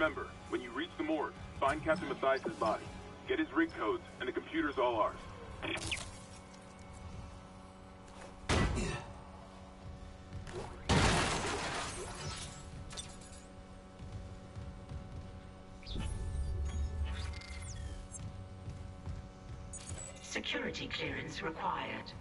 remember, when you reach the morgue, find Captain Mathias' body. Get his rig codes, and the computer's all ours. Security clearance required.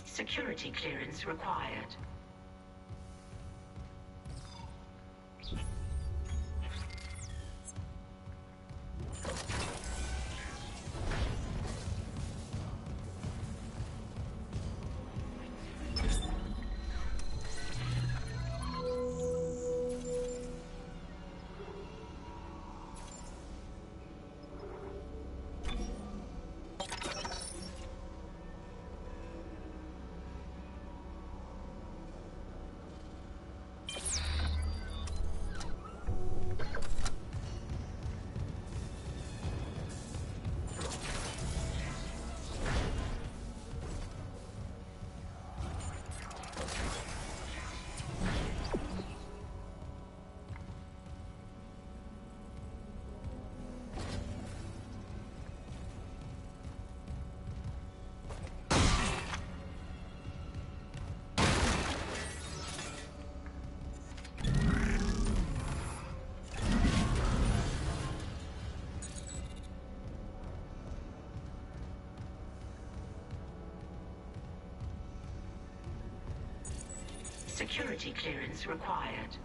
Security clearance required. Security clearance required.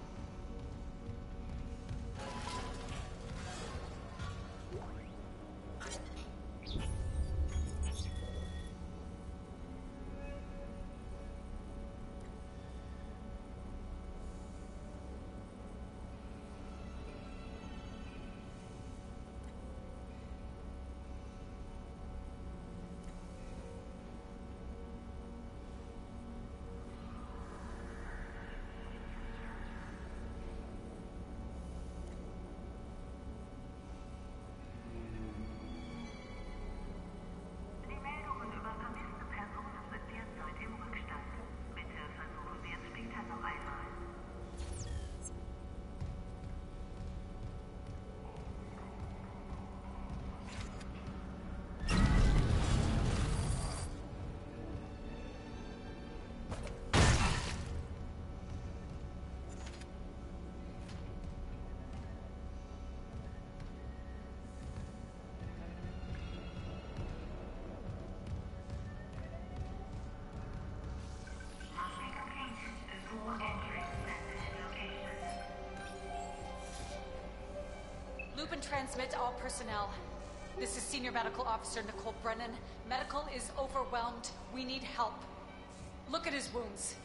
Loop and transmit all personnel. This is Senior Medical Officer Nicole Brennan. Medical is overwhelmed. We need help. Look at his wounds.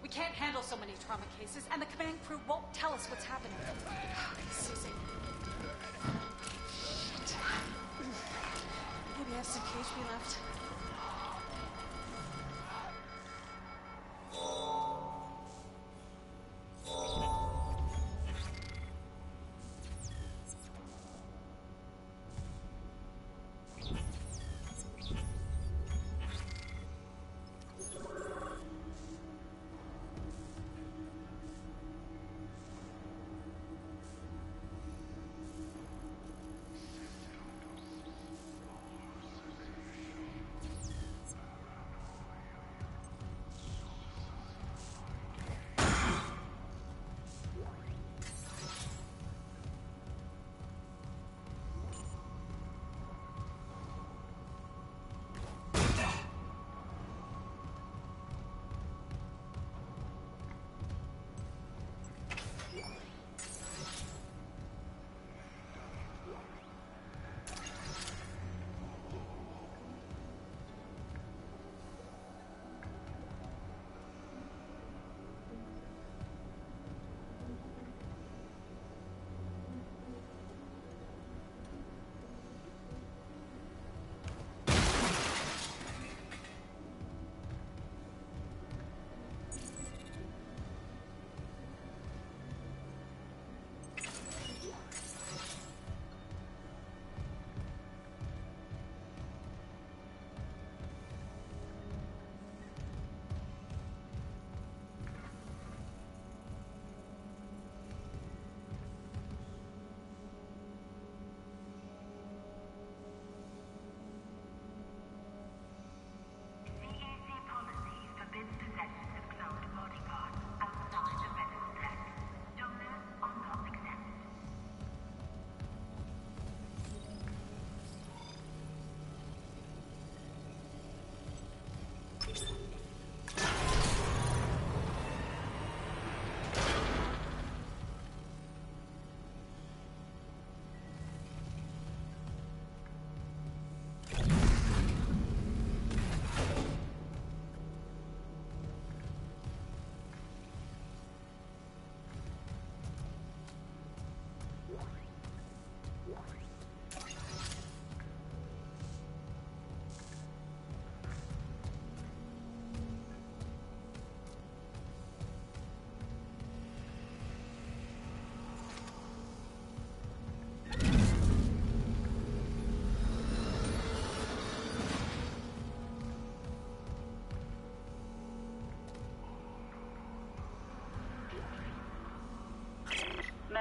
We can't handle so many trauma cases, and the command crew won't tell us what's happening. Susie. Shit. Maybe I have some KHP left.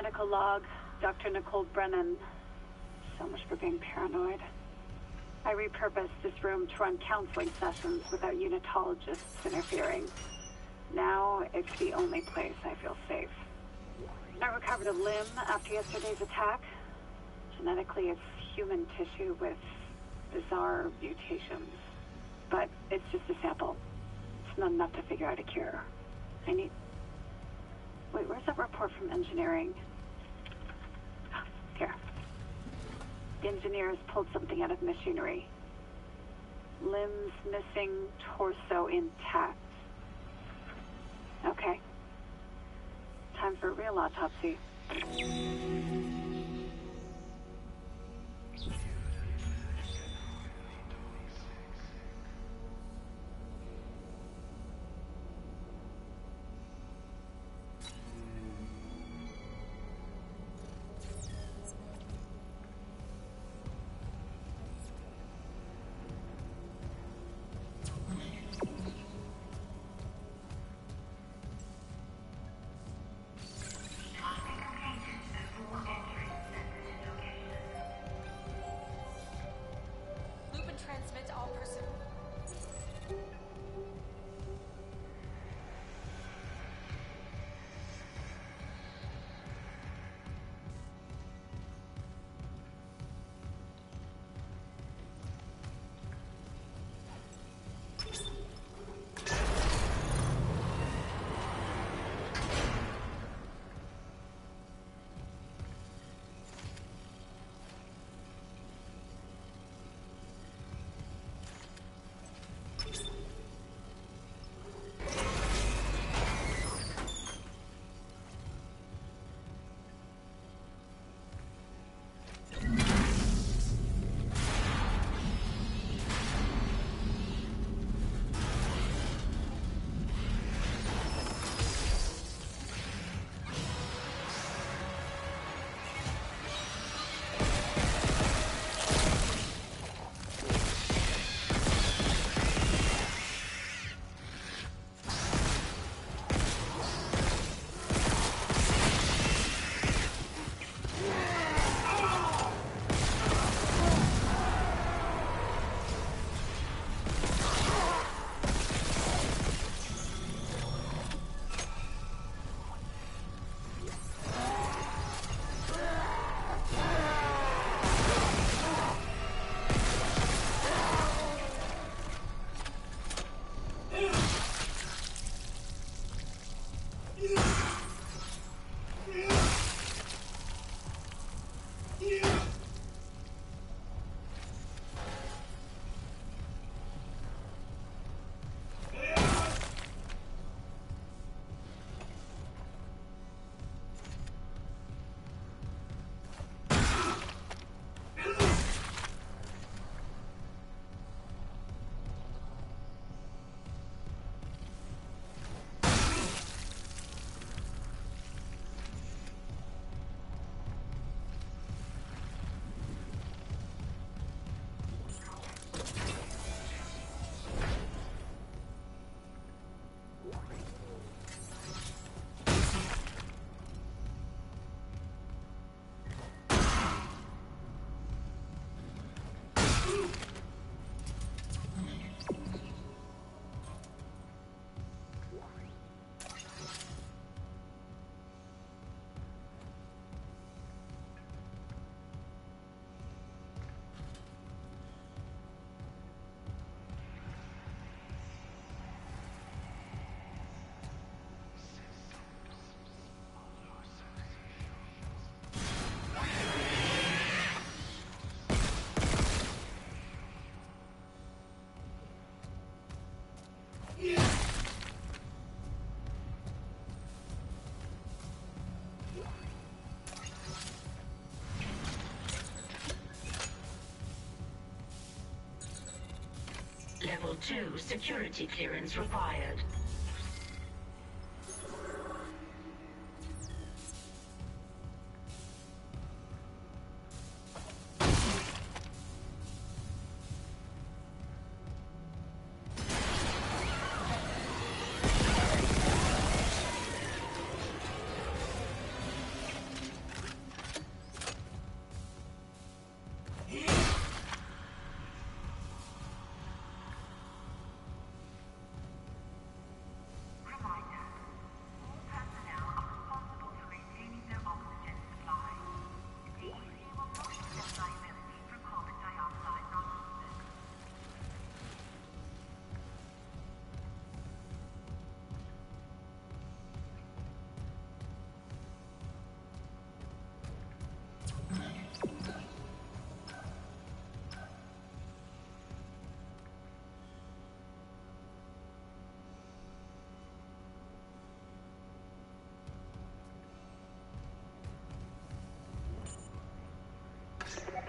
medical log, Dr. Nicole Brennan. So much for being paranoid. I repurposed this room to run counseling sessions without unitologists interfering. Now, it's the only place I feel safe. I recovered a limb after yesterday's attack. Genetically, it's human tissue with bizarre mutations. But it's just a sample. It's not enough to figure out a cure. I need... Wait, where's that report from engineering? Oh, here. The engineers pulled something out of machinery. Limbs missing, torso intact. Okay. Time for a real autopsy. Transmit to all personnel. Level 2 security clearance required.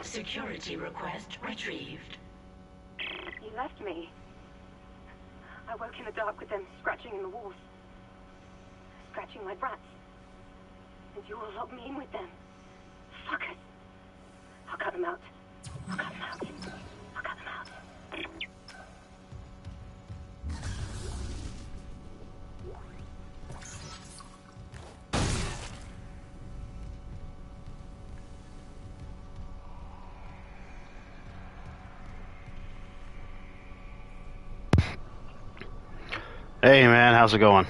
Security request retrieved. You left me. I woke in the dark with them scratching in the walls. Scratching like rats. And you all locked me in with them. Fuckers. I'll cut them out. I'll cut them out. I'll cut them out. Hey man, how's it going?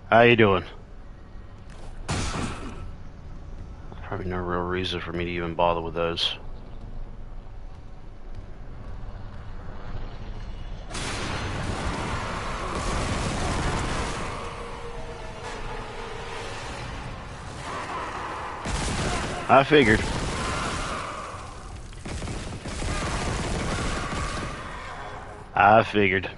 How you doing? Probably no real reason for me to even bother with those. I figured. I figured.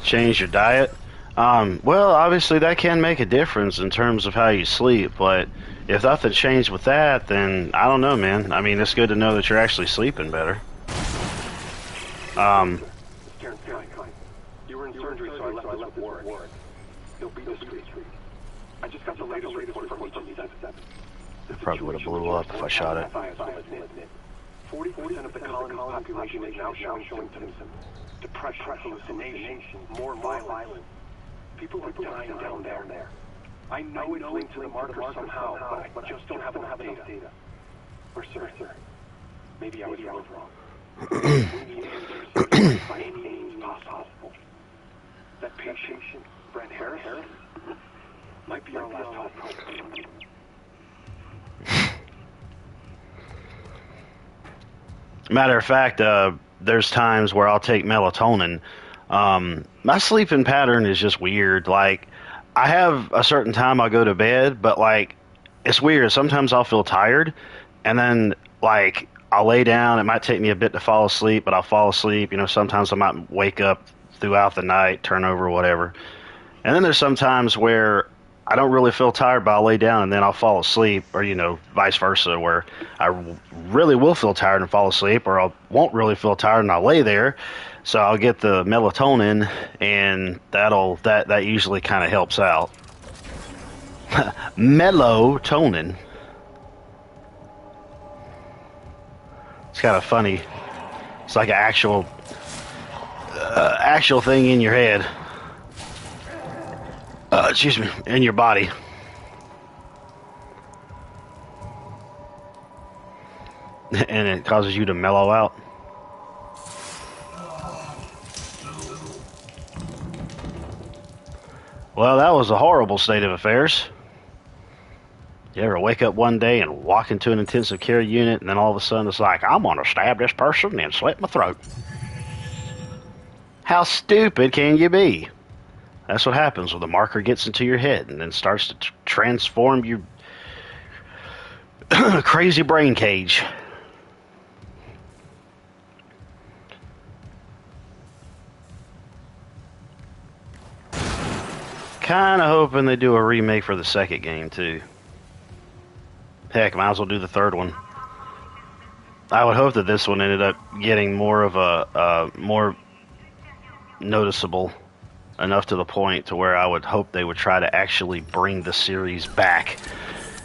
Change your diet? Well, obviously that can make a difference in terms of how you sleep, but if nothing changed with that, then I don't know, man. I mean, it's good to know that you're actually sleeping better. You were in surgery, so I left with Warren. He'll be discreet. I just got the latest report from Agent 7. Probably would have blew up if I shot it. 40% of the colony's population is now showing symptoms. Depression, hallucinations, more violence. People are dying down there. I know it's linked to the marker somehow, but I just don't have enough data. Or sir, maybe I was wrong. We need answers by any means possible. That patient, Brent Harris, might be our last hope. Matter of fact, there's times where I'll take melatonin. My sleeping pattern is just weird. Like, I have a certain time I'll go to bed, but like, it's weird. Sometimes I'll feel tired, and then like I'll lay down. It might take me a bit to fall asleep, but I'll fall asleep. You know, sometimes I might wake up throughout the night, turn over, whatever. And then there's some times where I don't really feel tired, but I'll lay down and then I'll fall asleep, or, you know, vice versa, where I really will feel tired and fall asleep, or I won't really feel tired and I'll lay there. So I'll get the melatonin, and that usually kind of helps out. Melatonin. It's kind of funny. It's like an actual thing in your head. Excuse me, in your body. And it causes you to mellow out. Well, that was a horrible state of affairs. You ever wake up one day and walk into an intensive care unit, and then all of a sudden it's like, I'm gonna stab this person and slit my throat. How stupid can you be? That's what happens when the marker gets into your head and then starts to transform your crazy brain cage. Kind of hoping they do a remake for the second game, too. Heck, might as well do the third one. I would hope that this one ended up getting more of a more noticeable, enough to the point to where I would hope they would try to actually bring the series back.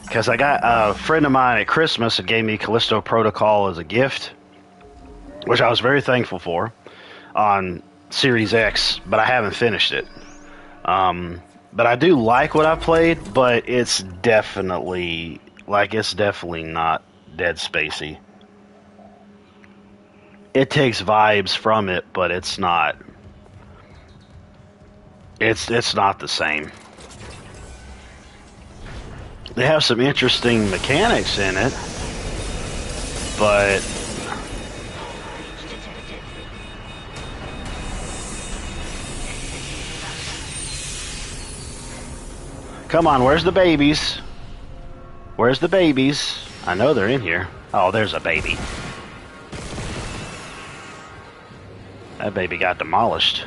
Because I got a friend of mine at Christmas that gave me Callisto Protocol as a gift, which I was very thankful for, on Series X, but I haven't finished it. But I do like what I played, but it's definitely not Dead Spacey. It takes vibes from it, but it's not. It's not the same. They have some interesting mechanics in it, but come on, where's the babies? Where's the babies? I know they're in here. Oh, there's a baby. That baby got demolished.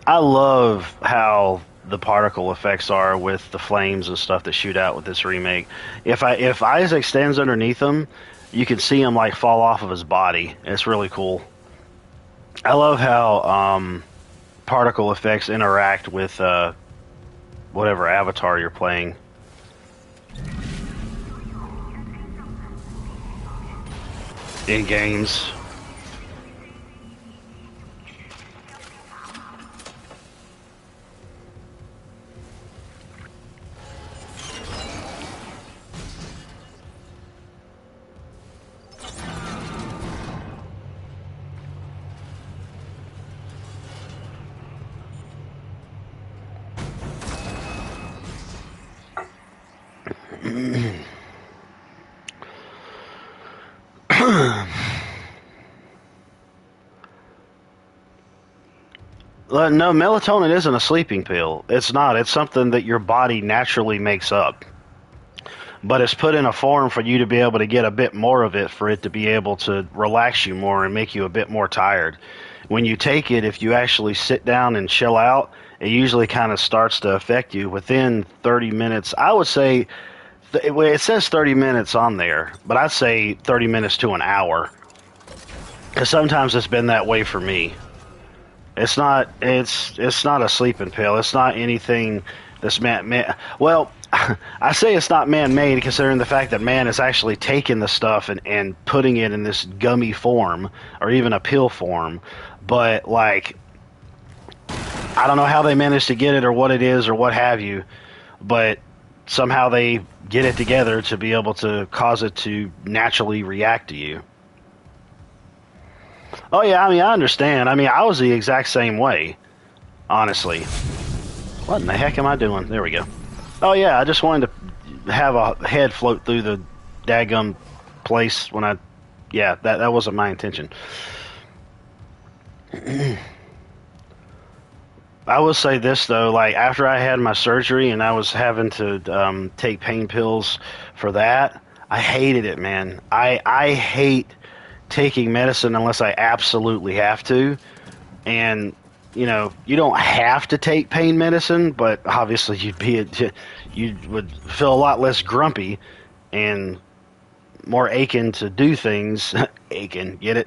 I love how the particle effects are with the flames and stuff that shoot out with this remake. If Isaac stands underneath them, you can see him like fall off of his body. It's really cool. I love how particle effects interact with whatever avatar you're playing. In games. No, melatonin isn't a sleeping pill. It's not. It's something that your body naturally makes up. But it's put in a form for you to be able to get a bit more of it, for it to be able to relax you more and make you a bit more tired. When you take it, if you actually sit down and chill out, it usually kind of starts to affect you within 30 minutes. I would say, it says 30 minutes on there, but I'd say 30 minutes to an hour. Because sometimes it's been that way for me. It's not a sleeping pill. It's not anything that's man. Well, I say it's not man-made, considering the fact that man has actually taken the stuff and putting it in this gummy form, or even a pill form. But, like, I don't know how they managed to get it or what it is or what have you, but somehow they get it together to be able to cause it to naturally react to you. Oh, yeah, I mean, I understand. I mean, I was the exact same way, honestly. What in the heck am I doing? There we go. Oh, yeah, I just wanted to have a head float through the daggum place when I... Yeah, that wasn't my intention. I will say this, though. Like, after I had my surgery and I was having to take pain pills for that, I hated it, man. I hate taking medicine unless I absolutely have to. And, you know, you don't have to take pain medicine, but obviously you would feel a lot less grumpy and more aching to do things. Aching, get it?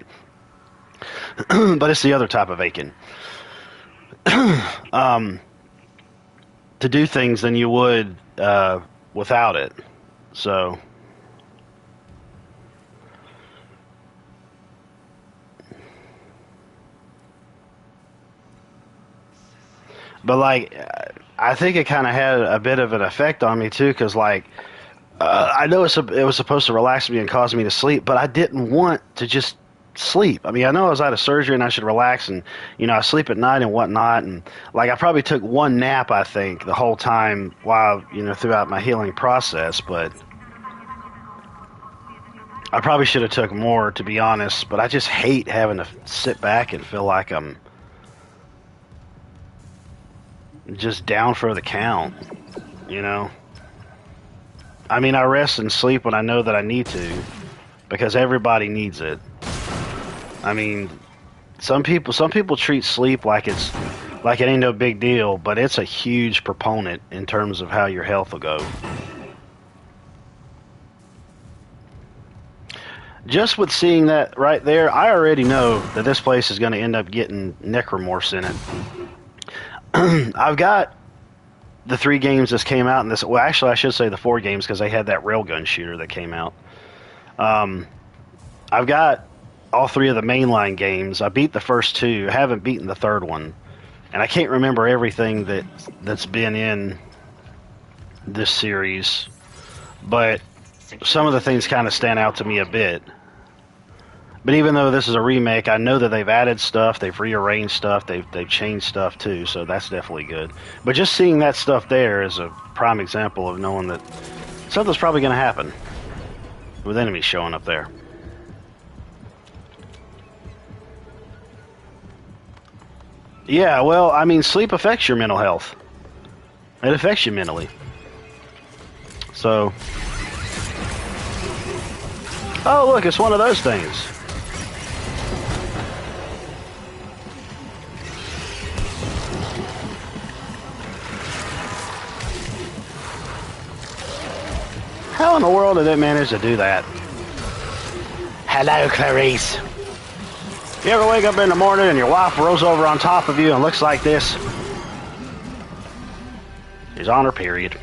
But it's the other type of aching. To do things than you would without it. So... But, like, I think it kind of had a bit of an effect on me, too, because, like, I know it was supposed to relax me and cause me to sleep, but I didn't want to just sleep. I mean, I know I was out of surgery and I should relax, and, you know, I sleep at night and whatnot, and, like, I probably took one nap, I think, the whole time while, you know, throughout my healing process, but I probably should have took more, to be honest, but I just hate having to sit back and feel like I'm just down for the count, you know. I mean, I rest and sleep when I know that I need to, because everybody needs it. I mean, some people treat sleep like it ain't no big deal, but it's a huge proponent in terms of how your health will go. Just with seeing that right there, I already know that this place is going to end up getting necromorphs in it. I've got the 3 games that came out in this. Well, actually, I should say the 4 games, because they had that railgun shooter that came out. I've got all 3 of the mainline games. I beat the first 2. I haven't beaten the 3rd one, and I can't remember everything that's been in this series. But some of the things kind of stand out to me a bit. But even though this is a remake, I know that they've added stuff, they've rearranged stuff, they've changed stuff too, so that's definitely good. But just seeing that stuff there is a prime example of knowing that something's probably going to happen with enemies showing up there. Yeah, well, I mean, sleep affects your mental health. It affects you mentally. So, oh look, it's one of those things. How in the world did it manage to do that? Hello, Clarice. You ever wake up in the morning and your wife rolls over on top of you and looks like this? She's on her period.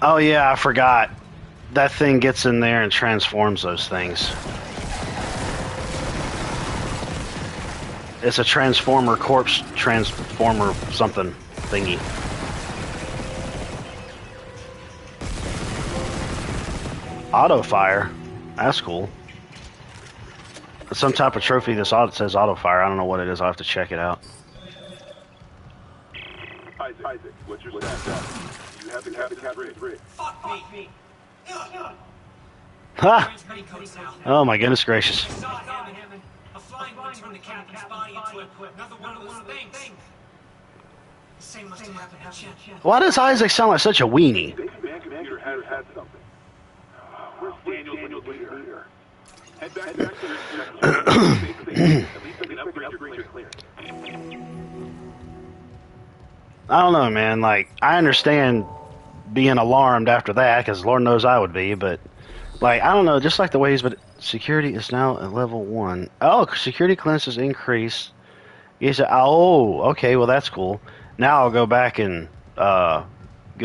Oh yeah, I forgot. That thing gets in there and transforms those things. It's a transformer corpse transformer something thingy. Auto fire. That's cool. It's some type of trophy that says auto fire. I don't know what it is. I'll have to check it out. Isaac, what's your status? You have the captain's rig. Fuck me. Ha! Oh my goodness gracious. A flying one turned the captain's body into another one of those things. The same must have happened to Chen. Why does Isaac sound like such a weenie? Man computer had something. Where's Daniel's leader? Head back to the at least we can upgrade your clearance. I don't know, man. Like, I understand being alarmed after that, because Lord knows I would be, but, like, I don't know, just like the ways, but security is now at level 1. Oh, security clearances increased. Yes, oh, okay, well, that's cool. Now I'll go back and go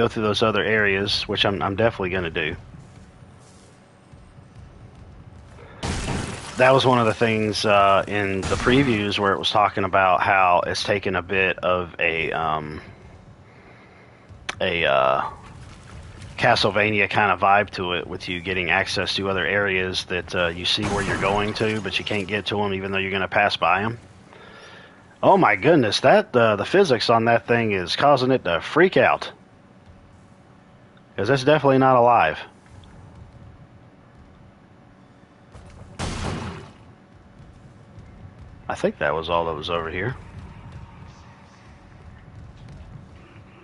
through those other areas, which I'm definitely going to do. That was one of the things in the previews where it was talking about how it's taken a bit of a Castlevania kind of vibe to it, with you getting access to other areas that you see where you're going to, but you can't get to them even though you're going to pass by them. Oh my goodness, that the physics on that thing is causing it to freak out, because it's definitely not alive. I think that was all that was over here.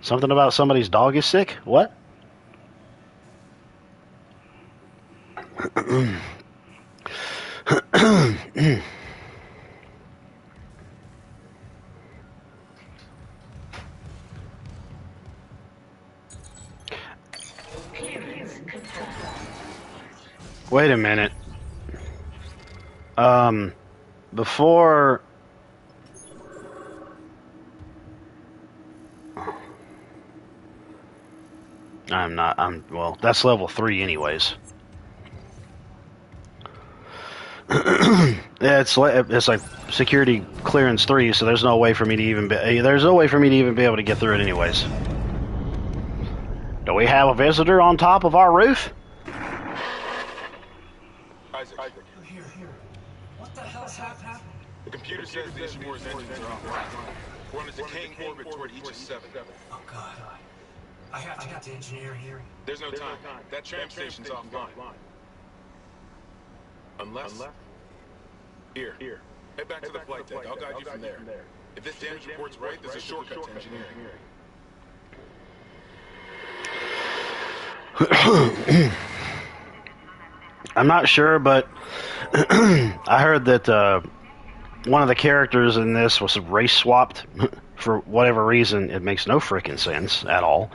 Something about somebody's dog is sick? What? Wait a minute. Before... well, that's level 3 anyways. Yeah, it's like security clearance 3, so there's no way for me to even be able to get through it anyways. Do we have a visitor on top of our roof? Isaac. Here. What the hell's happening? The computer says the Ishimura's engines are offline. We're on a decaying orbit toward Aegis 7. Oh god. I have to get to engineering. There's no time. That tram station's offline. Unless... Here. Head back to the flight deck. I'll guide you from there. If this damage report's right, there's a shortcut to engineering. I'm not sure, but I heard that one of the characters in this was race swapped for whatever reason. It makes no freaking sense at all.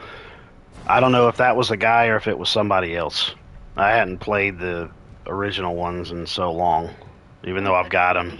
I don't know if that was the guy or if it was somebody else. I hadn't played the original ones in so long, even though I've got them.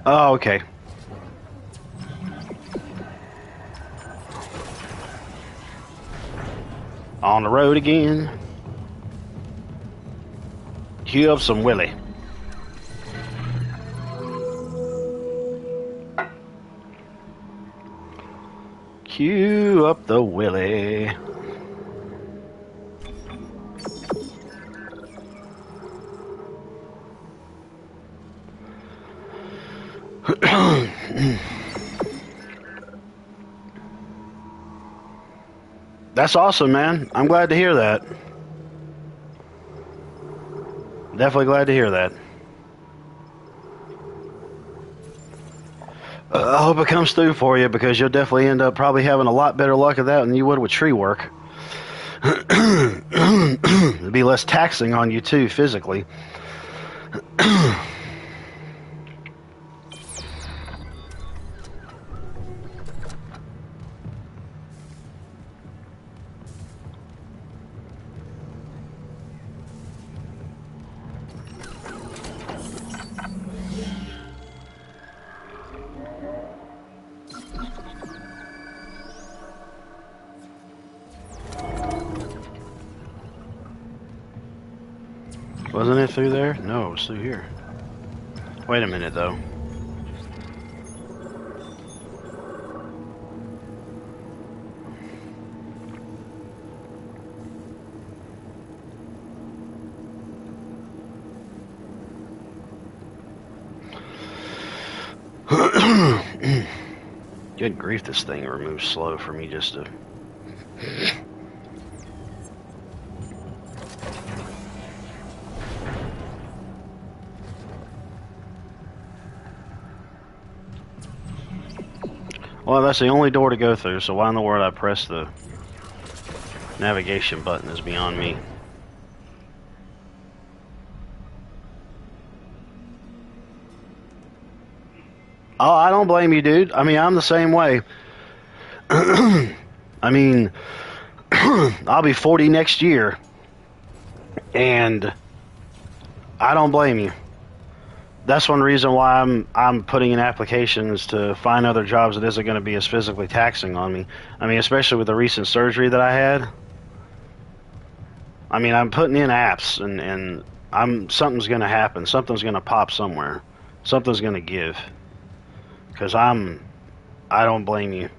Oh, okay. On the road again. Cue up some Willie. Cue up the Willie. That's awesome, man. I'm glad to hear that. Definitely glad to hear that. I hope it comes through for you, because you'll definitely end up probably having a lot better luck of that than you would with tree work. It'd be less taxing on you too, physically. Wasn't it through there? No, it was through here. Wait a minute, though. Good grief, this thing removes slow for me just to... Well, that's the only door to go through, so why in the world I press the navigation button is beyond me. Oh, I don't blame you, dude. I mean, I'm the same way. I mean, I'll be 40 next year, and I don't blame you. That's one reason why I'm putting in applications to find other jobs that isn't going to be as physically taxing on me. I mean, especially with the recent surgery that I had. I mean, I'm putting in apps, and something's going to happen. Something's going to pop somewhere. Something's going to give. Because I don't blame you.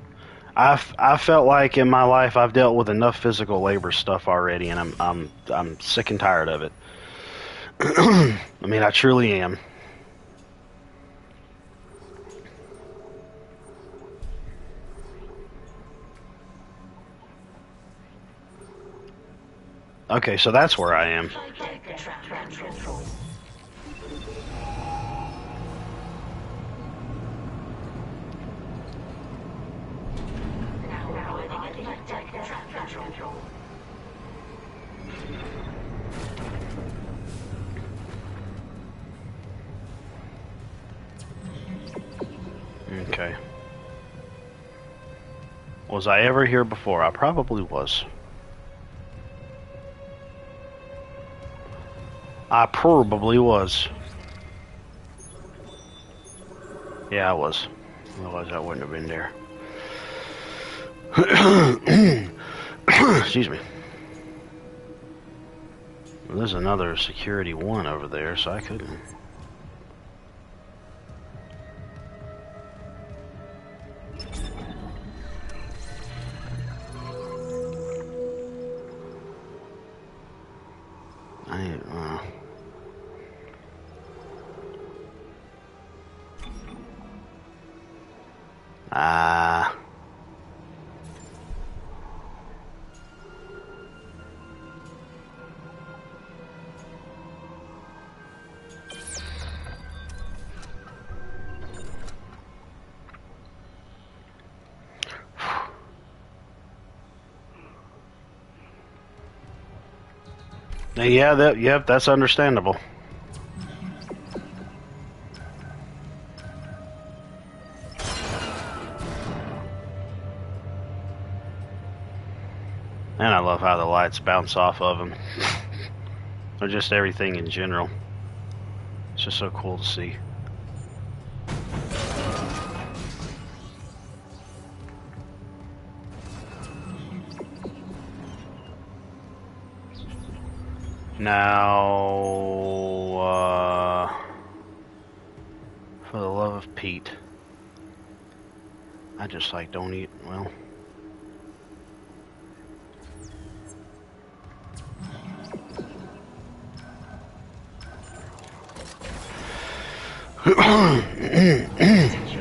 I felt like in my life I've dealt with enough physical labor stuff already, and I'm sick and tired of it. I mean, I truly am. Okay, so that's where I am. Okay. Was I ever here before? I probably was. I probably was. Yeah, I was. Otherwise, I wouldn't have been there. Excuse me. Well, there's another security one over there, so I couldn't. Yeah, that's understandable. And I love how the lights bounce off of them. or just everything in general. It's just so cool to see. Now, for the love of Pete, I just like don't eat, well.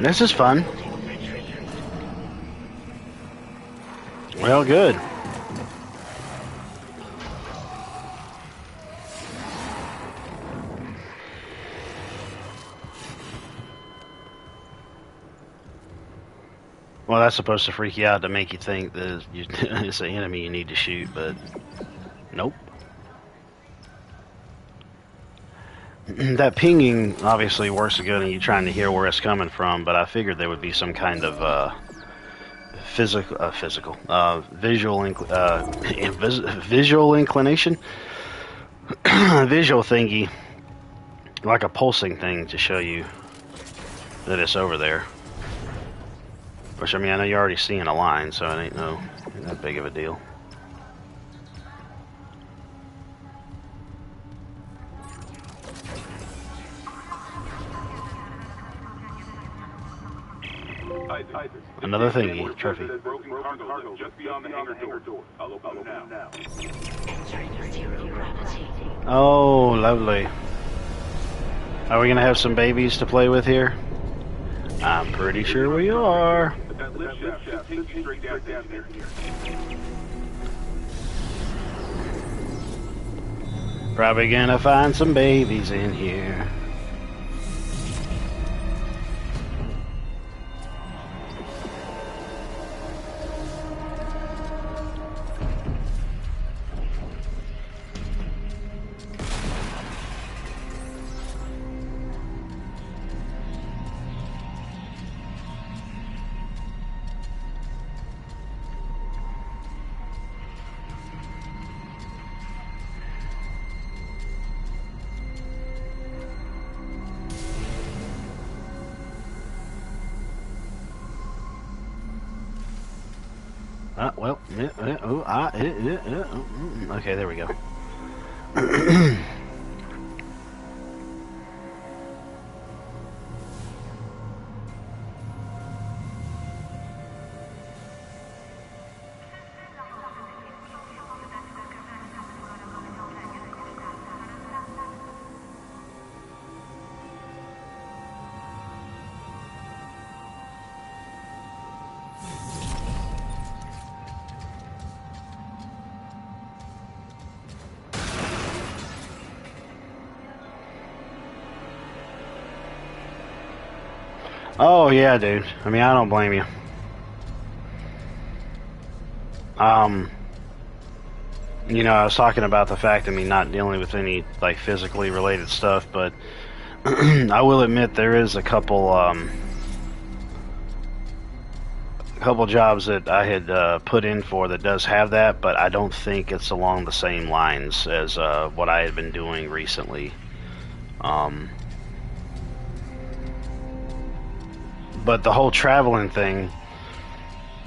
This is fun. Well, good. Well, that's supposed to freak you out to make you think that it's an enemy you need to shoot, but nope. That pinging obviously works good and you trying to hear where it's coming from, but I figured there would be some kind of visual inclination, visual thingy, like a pulsing thing to show you that it's over there. Which, I mean, I know you're already seeing a line, so it ain't that big of a deal. Another thingy, trophy. Oh, lovely. Are we gonna have some babies to play with here? I'm pretty sure we are. Probably gonna find some babies in here. Okay, there we go. Oh yeah, dude. I mean, I don't blame you. You know, I was talking about the fact of me not dealing with any like physically related stuff, but I will admit there is a couple jobs that I had put in for that does have that, but I don't think it's along the same lines as what I had been doing recently. But the whole traveling thing,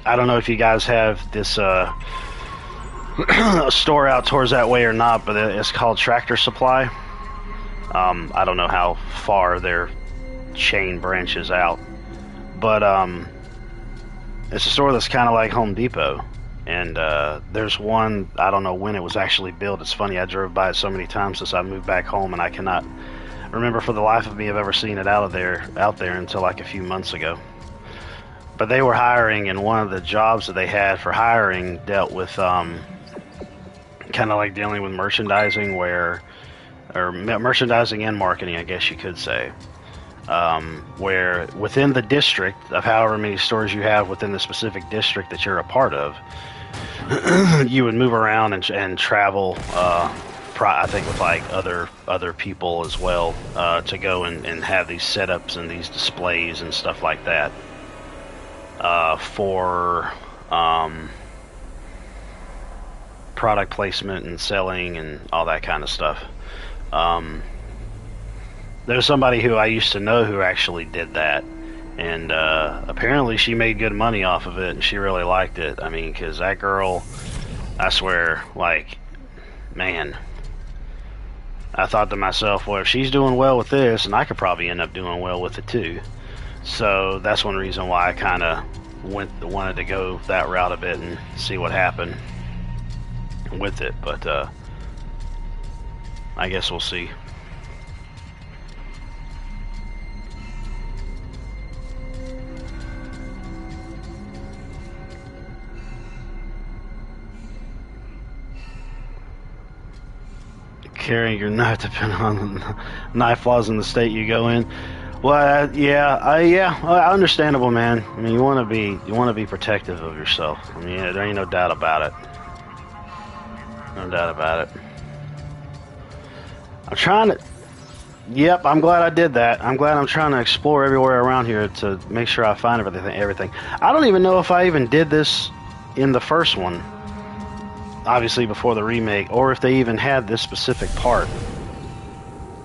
I don't know if you guys have this store out towards that way or not, but it's called Tractor Supply. I don't know how far their chain branches out, but it's a store that's kind of like Home Depot. And there's one, I don't know when it was actually built. It's funny, I drove by it so many times since I moved back home, and I cannot remember for the life of me of ever seeing it out there until like a few months ago. But they were hiring, and one of the jobs that they had for hiring dealt with kind of like dealing with merchandising, or merchandising and marketing, I guess you could say, where within the district of however many stores you have within the specific district that you're a part of, you would move around and travel, I think with like other people as well, to go and have these setups and these displays and stuff like that, for product placement and selling and all that kind of stuff. There's somebody who I used to know who actually did that, and apparently she made good money off of it, and she really liked it. I mean, because that girl, I swear, like, man, I thought to myself, well, if she's doing well with this, and I could probably end up doing well with it too. So that's one reason why I kind of wanted to go that route a bit and see what happened with it. But I guess we'll see. Carrying your knife depending on the knife laws in the state you go in. Well, understandable, man. I mean, you want to be protective of yourself. I mean, there ain't no doubt about it. No doubt about it. I'm trying to. Yep, I'm glad I did that. I'm glad I'm trying to explore everywhere around here to make sure I find everything. I don't even know if I even did this in the first one. Obviously before the remake, or if they even had this specific part.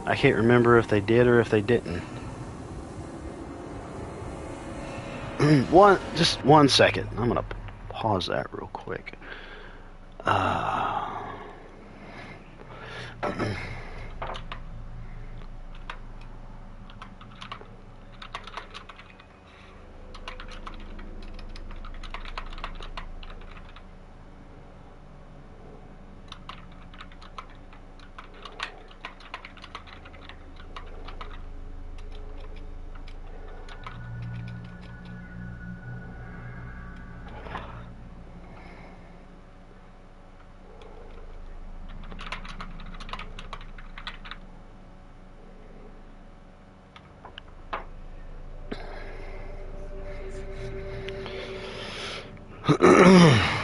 I can't remember if they did or if they didn't. Just one second. I'm gonna pause that real quick.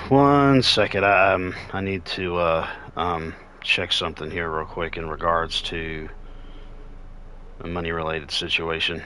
One second. I need to check something here real quick in regards to a money-related situation.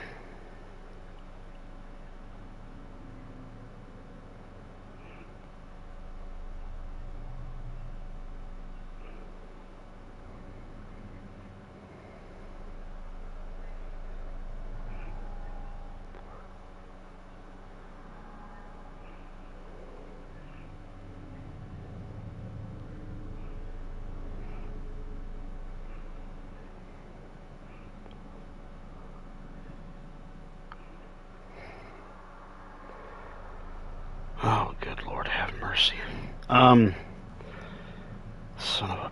Oh, good Lord, have mercy. Son of a...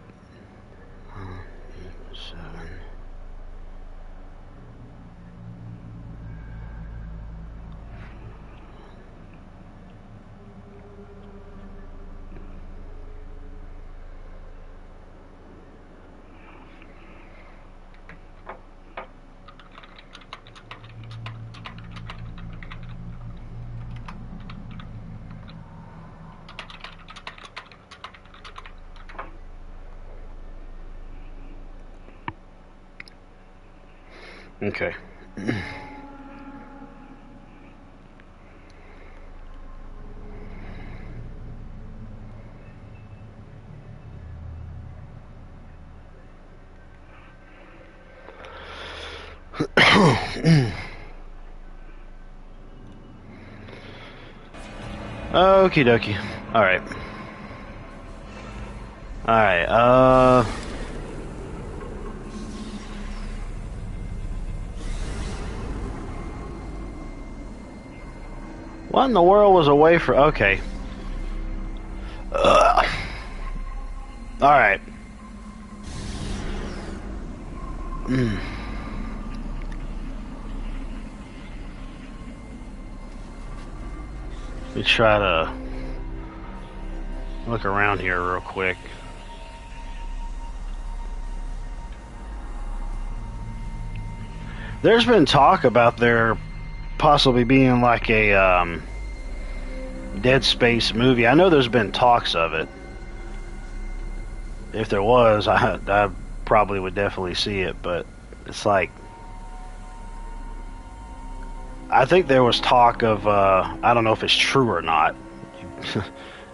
7. Okay. Okie dokie. Alright. Alright, what in the world was away for... Okay. Alright. Let me try to look around here real quick. There's been talk about there possibly being like a Dead Space movie. I know there's been talks of it. If there was, I probably would definitely see it, but it's like, I think there was talk of, I don't know if it's true or not.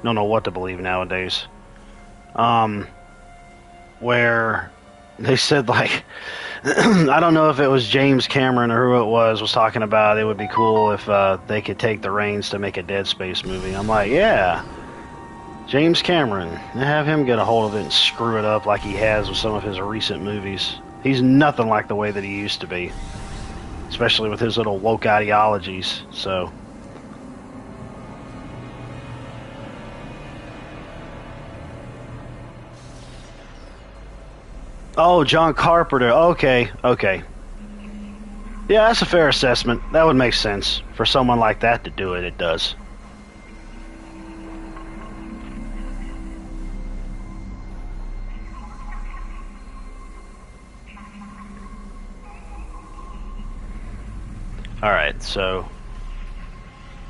Don't know what to believe nowadays. where they said, like, I don't know if it was James Cameron or who it was talking about it would be cool if they could take the reins to make a Dead Space movie. I'm like, yeah, James Cameron, have him get a hold of it and screw it up like he has with some of his recent movies. He's nothing like the way that he used to be, especially with his little woke ideologies. So oh, John Carpenter. Okay. Yeah, that's a fair assessment. That would make sense. For someone like that to do it, it does. Alright, so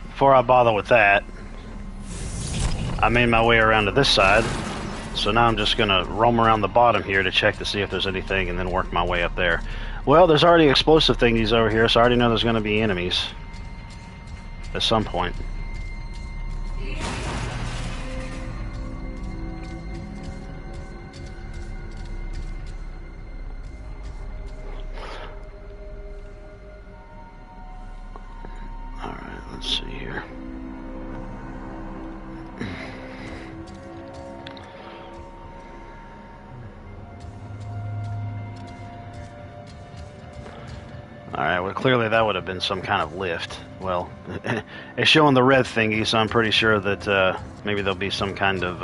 before I bother with that, I made my way around to this side. So now I'm just going to roam around the bottom here to check to see if there's anything and then work my way up there. Well, there's already explosive thingies over here, so I already know there's going to be enemies at some point. Alright, let's see here. Alright, well clearly that would have been some kind of lift. Well, it's showing the red thingy, so I'm pretty sure that maybe there'll be some kind of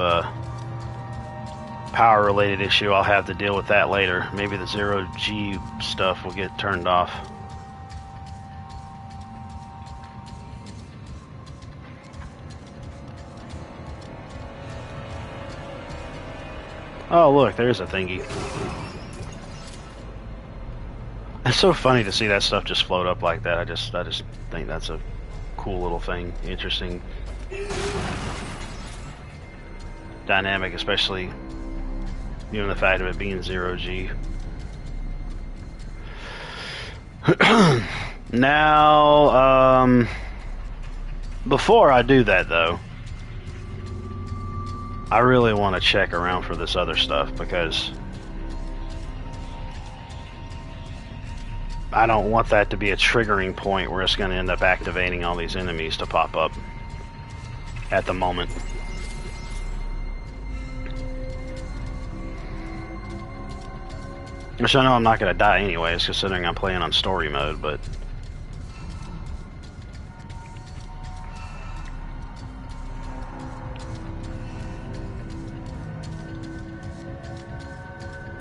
power-related issue. I'll have to deal with that later. Maybe the zero-G stuff will get turned off. Oh look, there's a thingy. It's so funny to see that stuff just float up like that. I just think that's a cool little thing. Interesting dynamic, especially given the fact of it being zero-G. Now, before I do that though, I really want to check around for this other stuff because I don't want that to be a triggering point where it's going to end up activating all these enemies to pop up at the moment. Which I know I'm not going to die anyways, considering I'm playing on story mode, but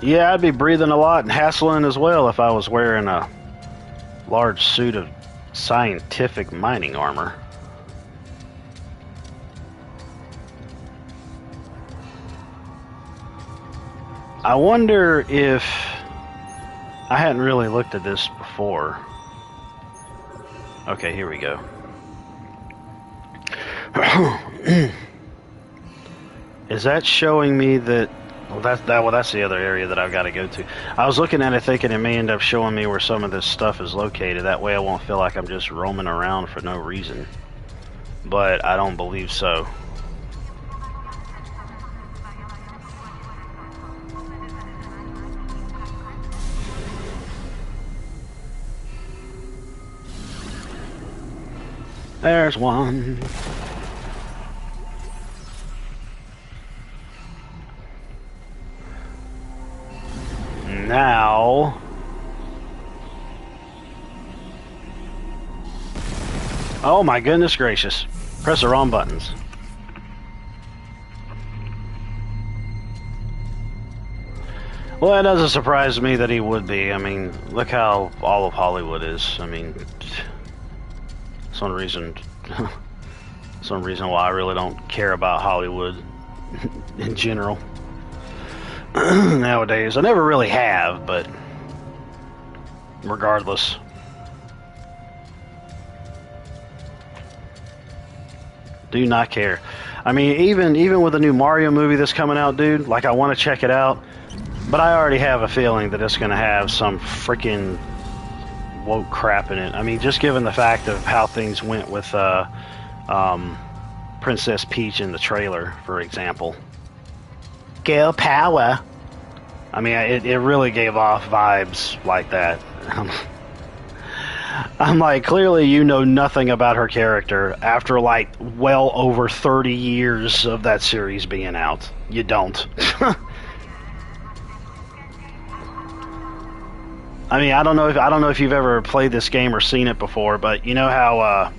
yeah, I'd be breathing a lot and hassling as well if I was wearing a large suit of scientific mining armor. I wonder if I hadn't really looked at this before. Okay, here we go. Is that showing me that? Well, that's the other area that I've got to go to. I was looking at it thinking it may end up showing me where some of this stuff is located. That way I won't feel like I'm just roaming around for no reason. But I don't believe so. There's one. Now, oh my goodness gracious, press the wrong buttons. Well, it doesn't surprise me that he would be. I mean, look how all of Hollywood is. I mean, some reason why I really don't care about Hollywood in general. Nowadays, I never really have, but regardless. Do not care. I mean, even with the new Mario movie that's coming out, dude, like I want to check it out, but I already have a feeling that it's going to have some freaking woke crap in it. I mean, just given the fact of how things went with Princess Peach in the trailer, for example. Girl power. I mean, it really gave off vibes like that. I'm like, clearly you know nothing about her character after like well over 30 years of that series being out. You don't. I mean, I don't know if you've ever played this game or seen it before, but you know how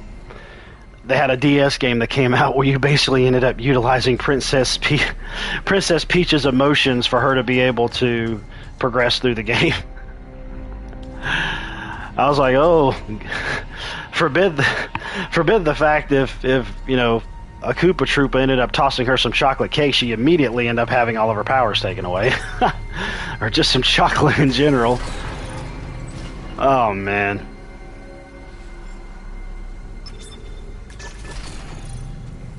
they had a DS game that came out where you basically ended up utilizing Princess Peach's emotions for her to be able to progress through the game. I was like, oh, forbid the fact if you know a Koopa Troopa ended up tossing her some chocolate cake, she immediately ended up having all of her powers taken away, or just some chocolate in general. Oh man.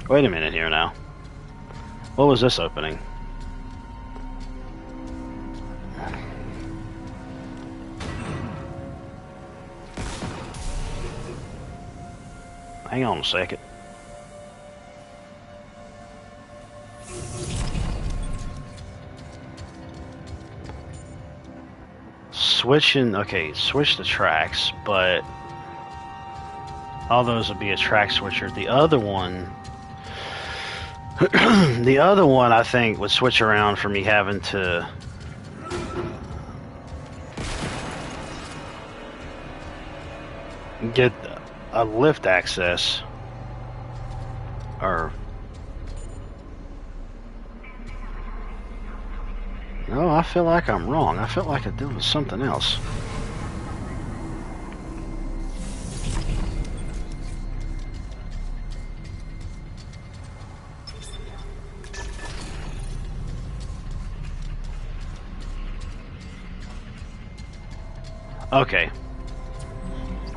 Wait a minute here now. What was this opening? Hang on a second. Switch the tracks, but all those would be a track switcher. The other one, I think would switch around for me having to get a lift access, or no, I feel like I'm wrong. I feel like I did with something else. Okay.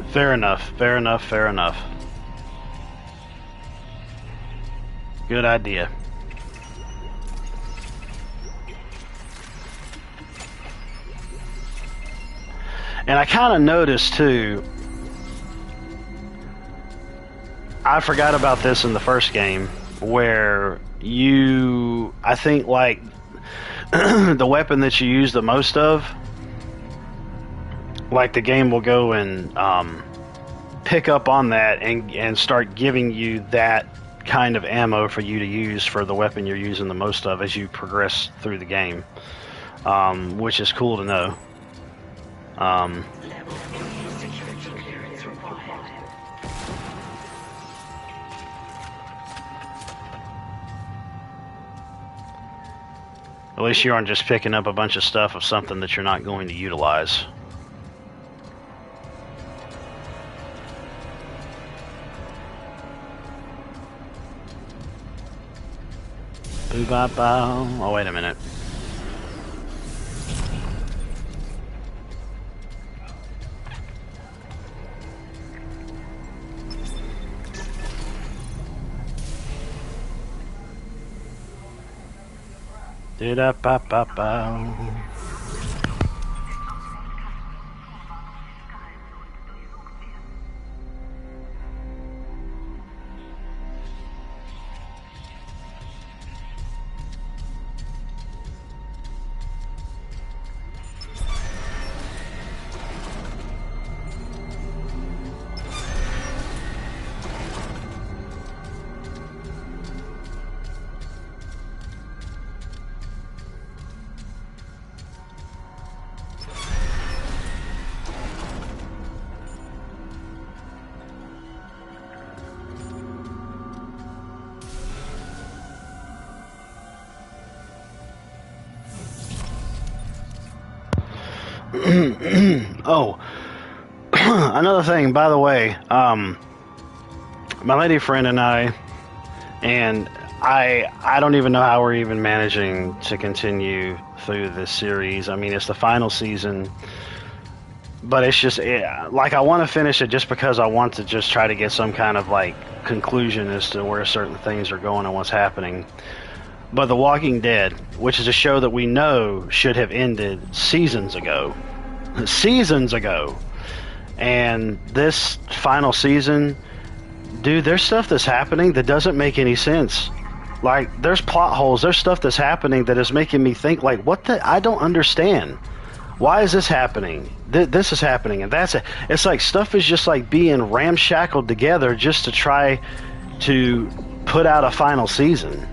Fair enough. Good idea. And I kind of noticed too, I forgot about this in the first game, where I think like the weapon that you use the most of, like the game will go and pick up on that and start giving you that kind of ammo for you to use for the weapon you're using the most of as you progress through the game, which is cool to know. Level 3 security clearance required. At least you aren't just picking up a bunch of stuff of something that you're not going to utilize. Boo-ba-bow. Oh, wait a minute. Do-da-ba-ba-bow. Oh, another thing, by the way, my lady friend and I don't even know how we're even managing to continue through this series. I mean, it's the final season, but it's just like I want to finish it just because I want to just try to get some kind of like conclusion as to where certain things are going and what's happening. But The Walking Dead, which is a show that we know should have ended seasons ago, and this final season, dude, there's stuff that's happening that doesn't make any sense. Like, there's plot holes, there's stuff that's happening that is making me think, like, what the? I don't understand. Why is this happening? This is happening, and that's it. It's like stuff is just like being ramshackled together just to try to put out a final season.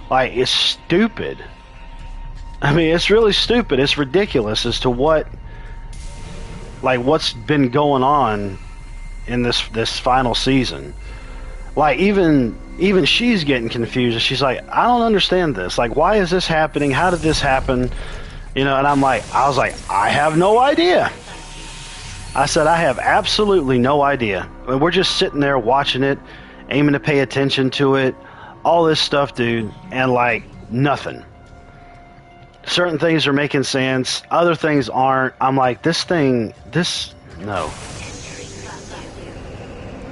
Like, it's stupid. I mean, it's really stupid. It's ridiculous as to what's been going on in this final season. Like, even she's getting confused. She's like, I don't understand this. Like, why is this happening? How did this happen? You know, and I was like, I have no idea. I said, I have absolutely no idea. And we're just sitting there watching it, aiming to pay attention to it, all this stuff, dude, and like nothing. Certain things are making sense, other things aren't. I'm like, no.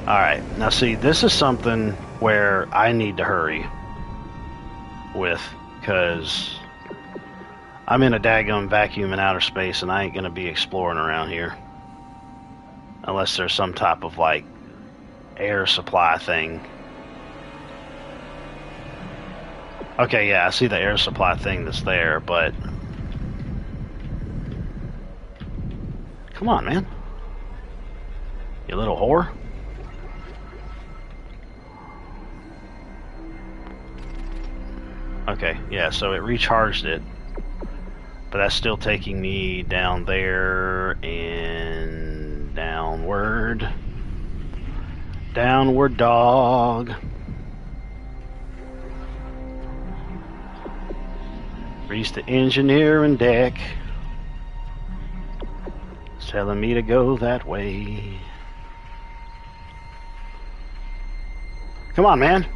Alright, now see, this is something where I need to hurry with, because I'm in a daggum vacuum in outer space and I ain't gonna be exploring around here. Unless there's some type of, like, air supply thing. Okay, yeah, I see the air supply thing that's there, but... Come on, man. You little whore. Okay, yeah, so it recharged it. But that's still taking me down there and downward. Downward dog. Reach the engineering deck. It's telling me to go that way. Come on, man.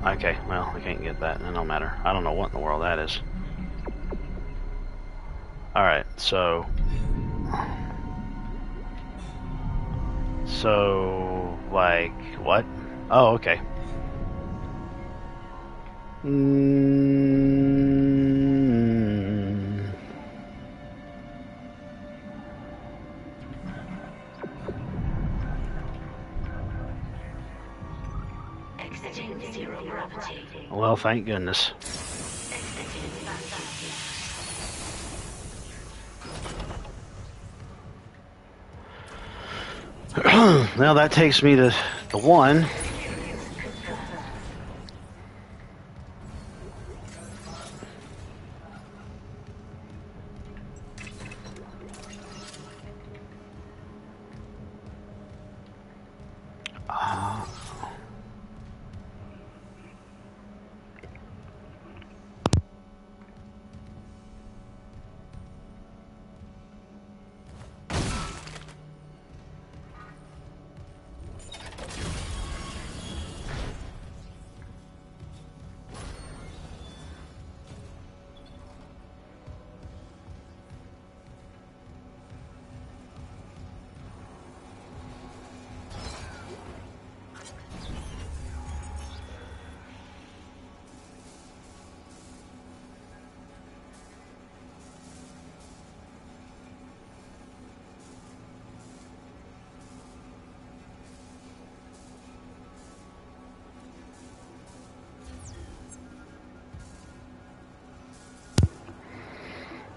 Okay, well, I can't get that. It don't matter. I don't know what in the world that is. Alright, so... So, like, what? Oh, okay. Exiting zero gravity. Well, thank goodness. Now that takes me to the one.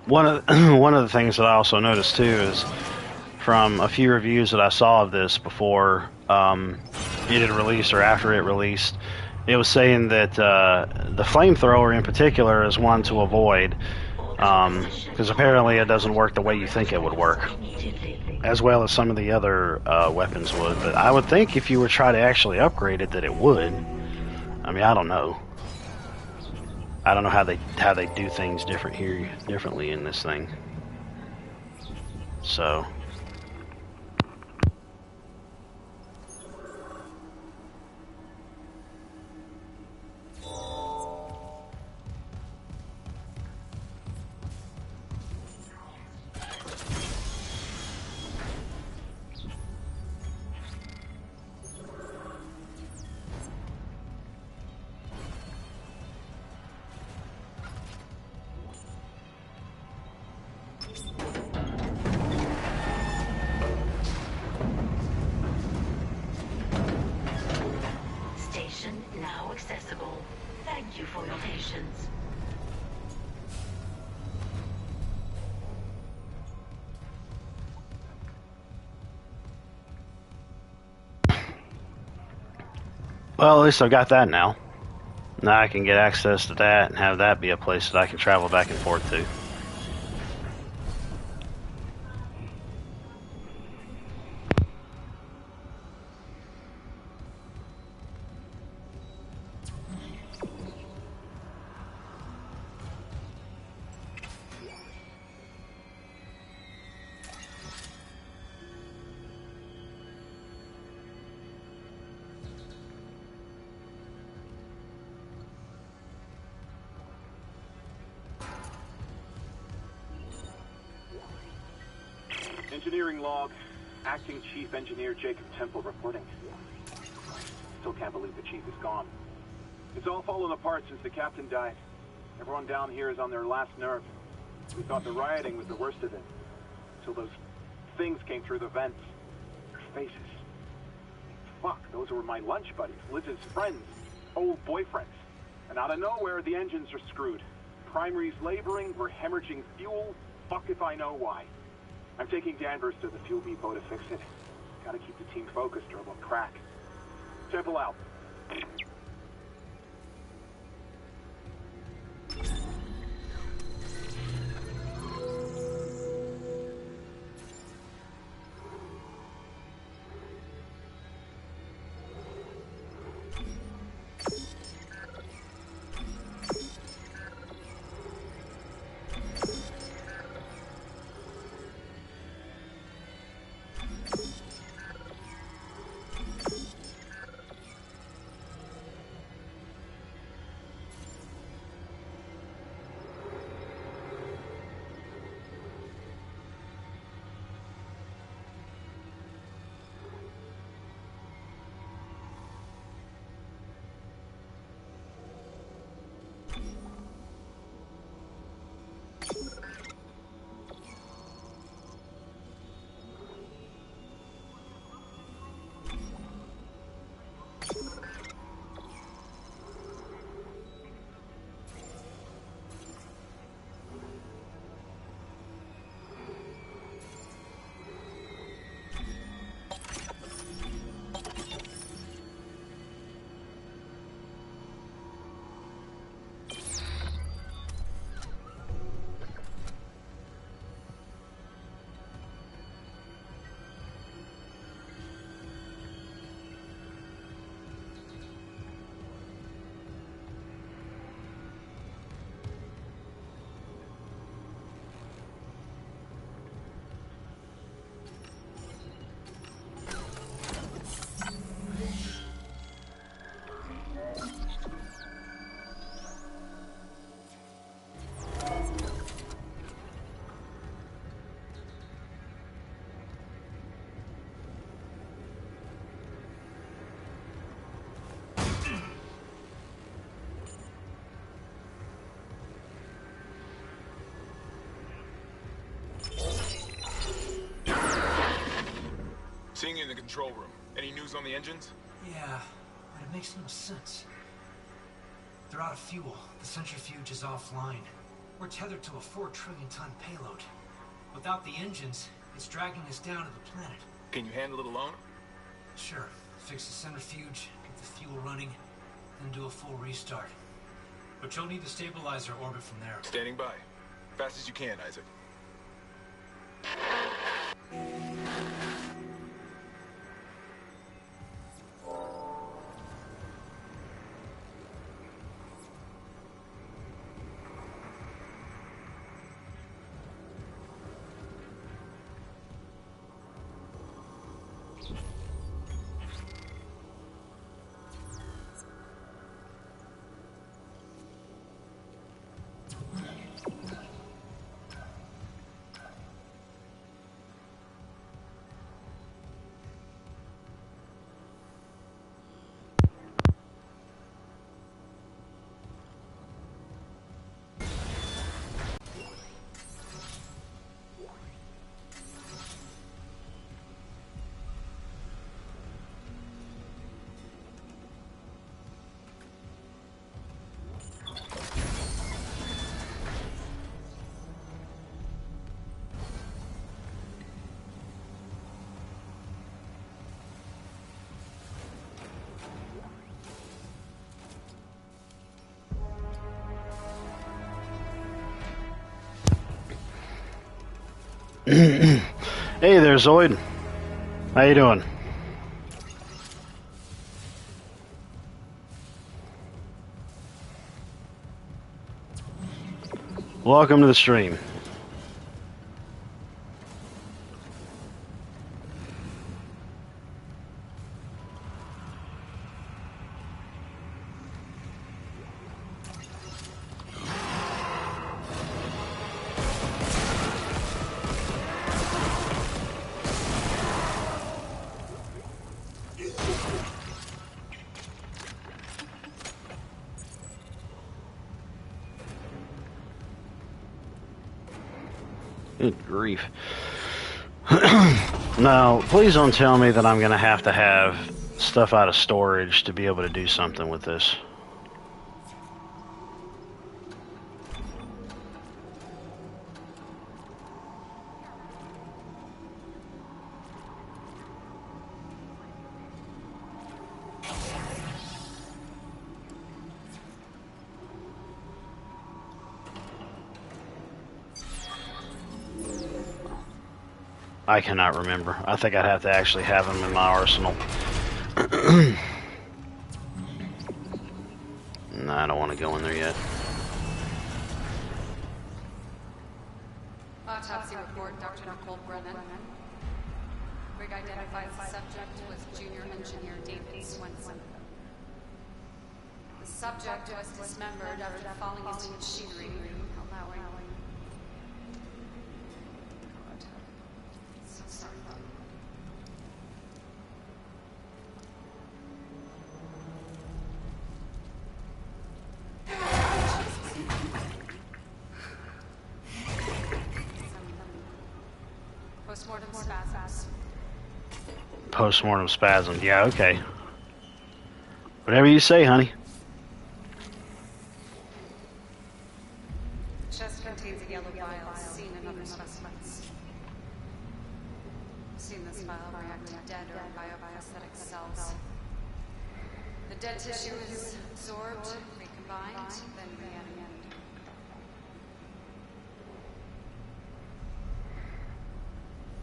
One of the things that I also noticed too is from a few reviews that I saw of this before it had released or after it released, it was saying that the flamethrower in particular is one to avoid because apparently it doesn't work the way you think it would work, as well as some of the other weapons would. But I would think if you were trying to actually upgrade it that it would. I mean, I don't know. I don't know how they do things differently in this thing. So operations. Well, at least I've got that now. Now I can get access to that and have that be a place that I can travel back and forth to. Engineering log. Acting Chief Engineer Jacob Temple reporting. Still can't believe the chief is gone. It's all fallen apart since the captain died. Everyone down here is on their last nerve. We thought the rioting was the worst of it. Until those things came through the vents. Their faces. Fuck, those were my lunch buddies, Liz's friends, old boyfriends. And out of nowhere, the engines are screwed. Primary's laboring, we're hemorrhaging fuel. Fuck if I know why. I'm taking Danvers to the fuel depot to fix it. Gotta keep the team focused or we'll crack. Temple out. Seeing you in the control room. Any news on the engines? Yeah, but it makes no sense. They're out of fuel. The centrifuge is offline. We're tethered to a 4 trillion ton payload. Without the engines, it's dragging us down to the planet. Can you handle it alone? Sure. Fix the centrifuge, get the fuel running, then do a full restart. But you'll need to stabilize our orbit from there. Standing by. Fast as you can, Isaac. Hey there, Zoid. How you doing? Welcome to the stream. Good grief. Now, please don't tell me that I'm going to have stuff out of storage to be able to do something with this. I cannot remember. I think I'd have to actually have them in my arsenal. No, I don't want to go in there yet. Autopsy report, Dr. Nicole Brennan. Rig identifies the subject was junior engineer David Swenson. The subject was dismembered after falling into machinery, allowing... God. So sorry. Postmortem spasms. Postmortem spasm. Yeah, okay. Whatever you say, honey. Chest contains a yellow vial seen in other specimens. Seen this vial react to dead or bioprosthetic cells. The dead tissue is absorbed, recombined, then reanimated.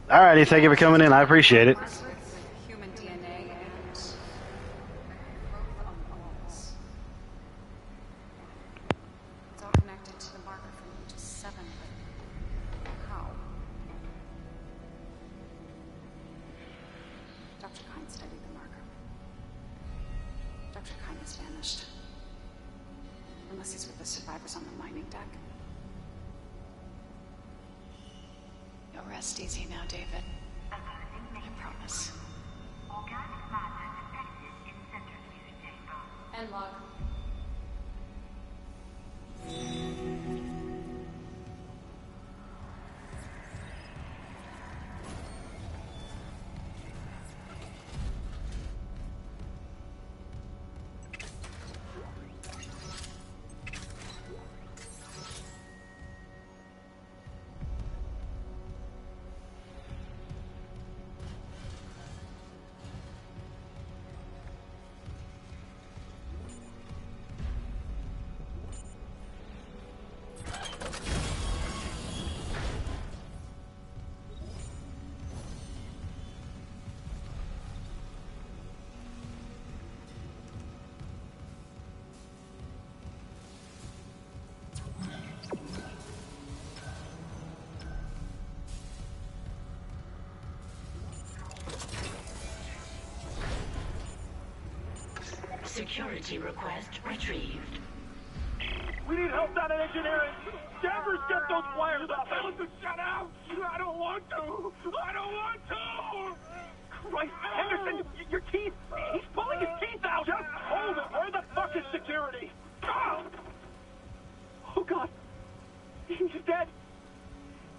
Alrighty, thank you for coming in. I appreciate it. Human DNA and growth on the walls. It's all connected to the marker from ages 7, but how? Dr. Kine studied the marker. Dr. Kine has vanished. Unless he's with the survivors on the mining deck. You'll rest easy now, David. I promise. Organic matter detected in centrifuge chamber. And log. Security request retrieved. We need help down in engineering. Danvers, get those wires up. Tell him to shut out. I don't want to. I don't want to. Christ, Henderson, your teeth. He's pulling his teeth out. Just hold it. Where the fuck is security? Oh, God. He's dead.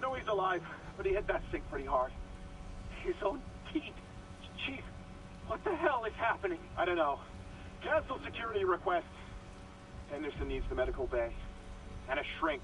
No, he's alive, but he hit that sink pretty hard. His own teeth. Chief, what the hell is happening? I don't know. Cancel security request. Henderson needs the medical bay. And a shrink.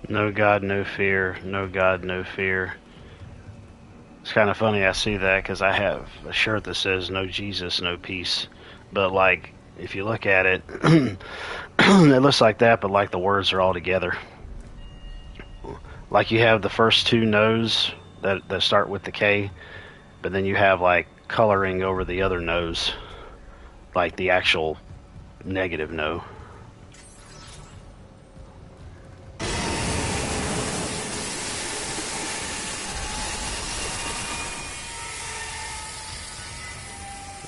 No God, no fear. No God, no fear. It's kind of funny I see that because I have a shirt that says no Jesus, no peace. But like, if you look at it, it looks like that, but like the words are all together. Like you have the first two no's that start with the K, but then you have like coloring over the other no's, like the actual negative no.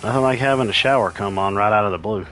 Nothing like having a shower come on right out of the blue.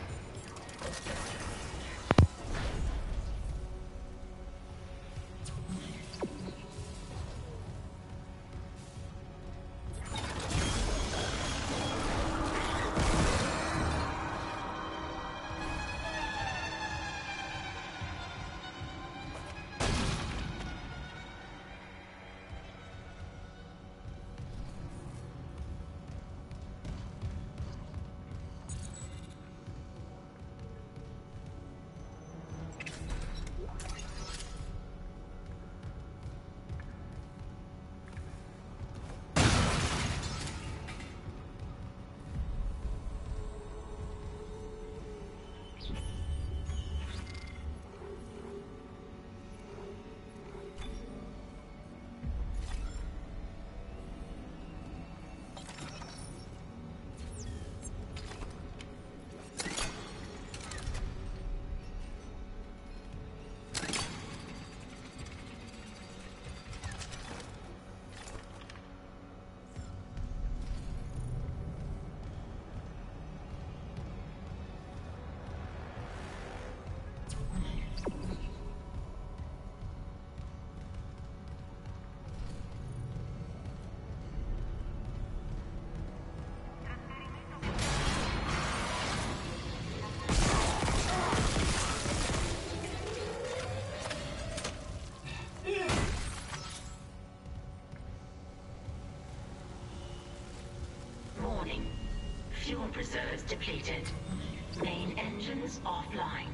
Warning. Fuel reserves depleted. Main engines offline.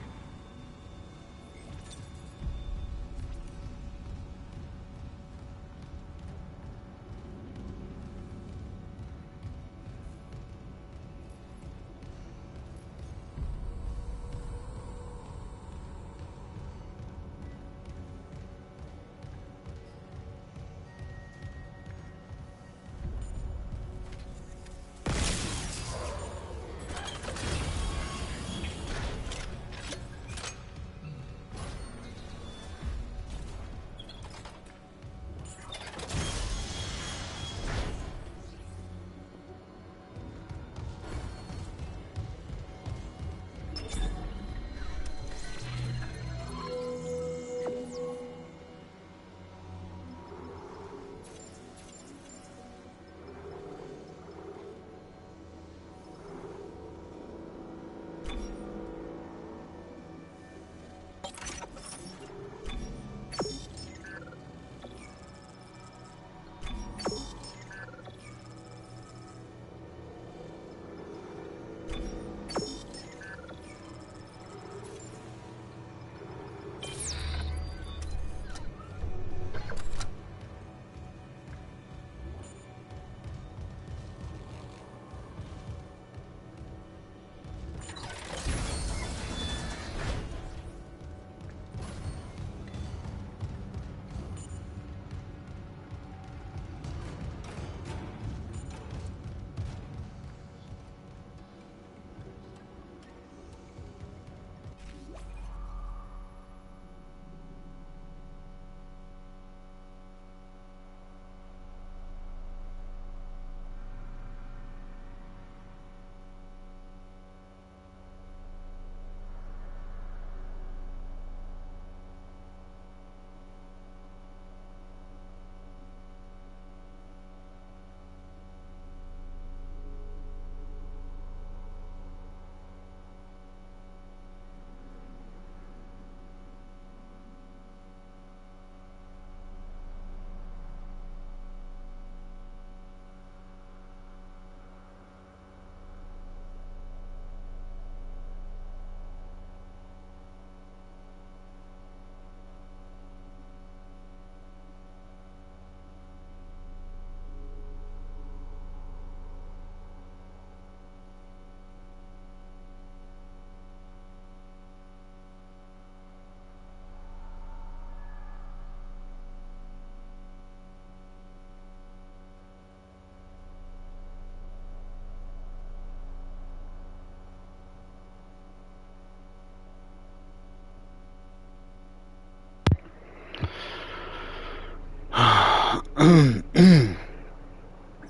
Don't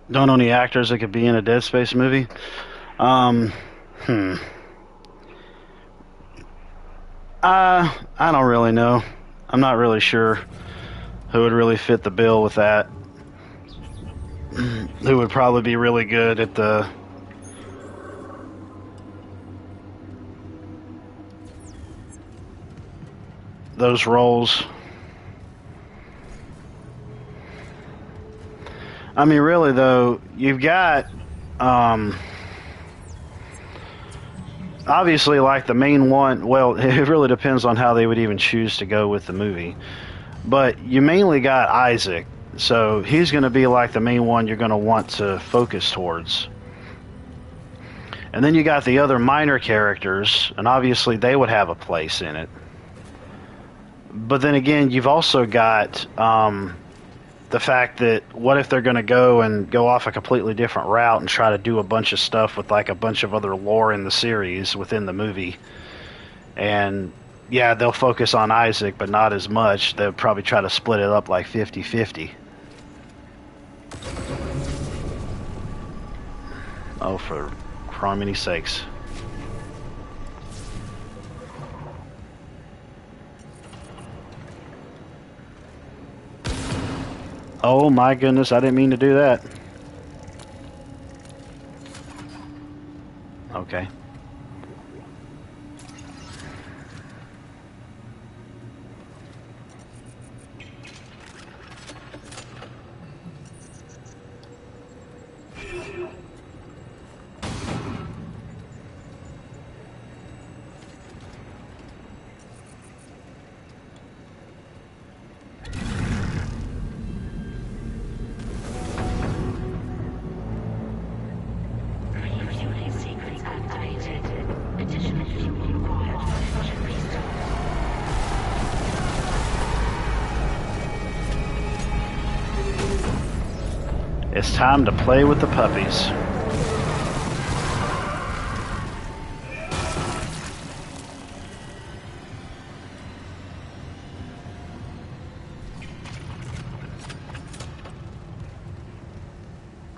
know any actors that could be in a Dead Space movie. Um, hmm. I don't really know. I'm not really sure who would really fit the bill with that. Who would probably be really good at those roles. I mean, really though, you've got obviously like the main one. Well, it really depends on how they would even choose to go with the movie. But you mainly got Isaac, so he's going to be like the main one you're going to want to focus towards. And then you got the other minor characters, and obviously they would have a place in it. But then again, you've also got the fact that what if they're going to go off a completely different route and try to do a bunch of stuff with like a bunch of other lore in the series within the movie. And yeah, they'll focus on Isaac, but not as much. They'll probably try to split it up like 50-50. Oh, for criminy sakes. Oh my goodness, I didn't mean to do that. Okay. Refueling sequence activated. Additional fuel required for engine restart. It's time to play with the puppies.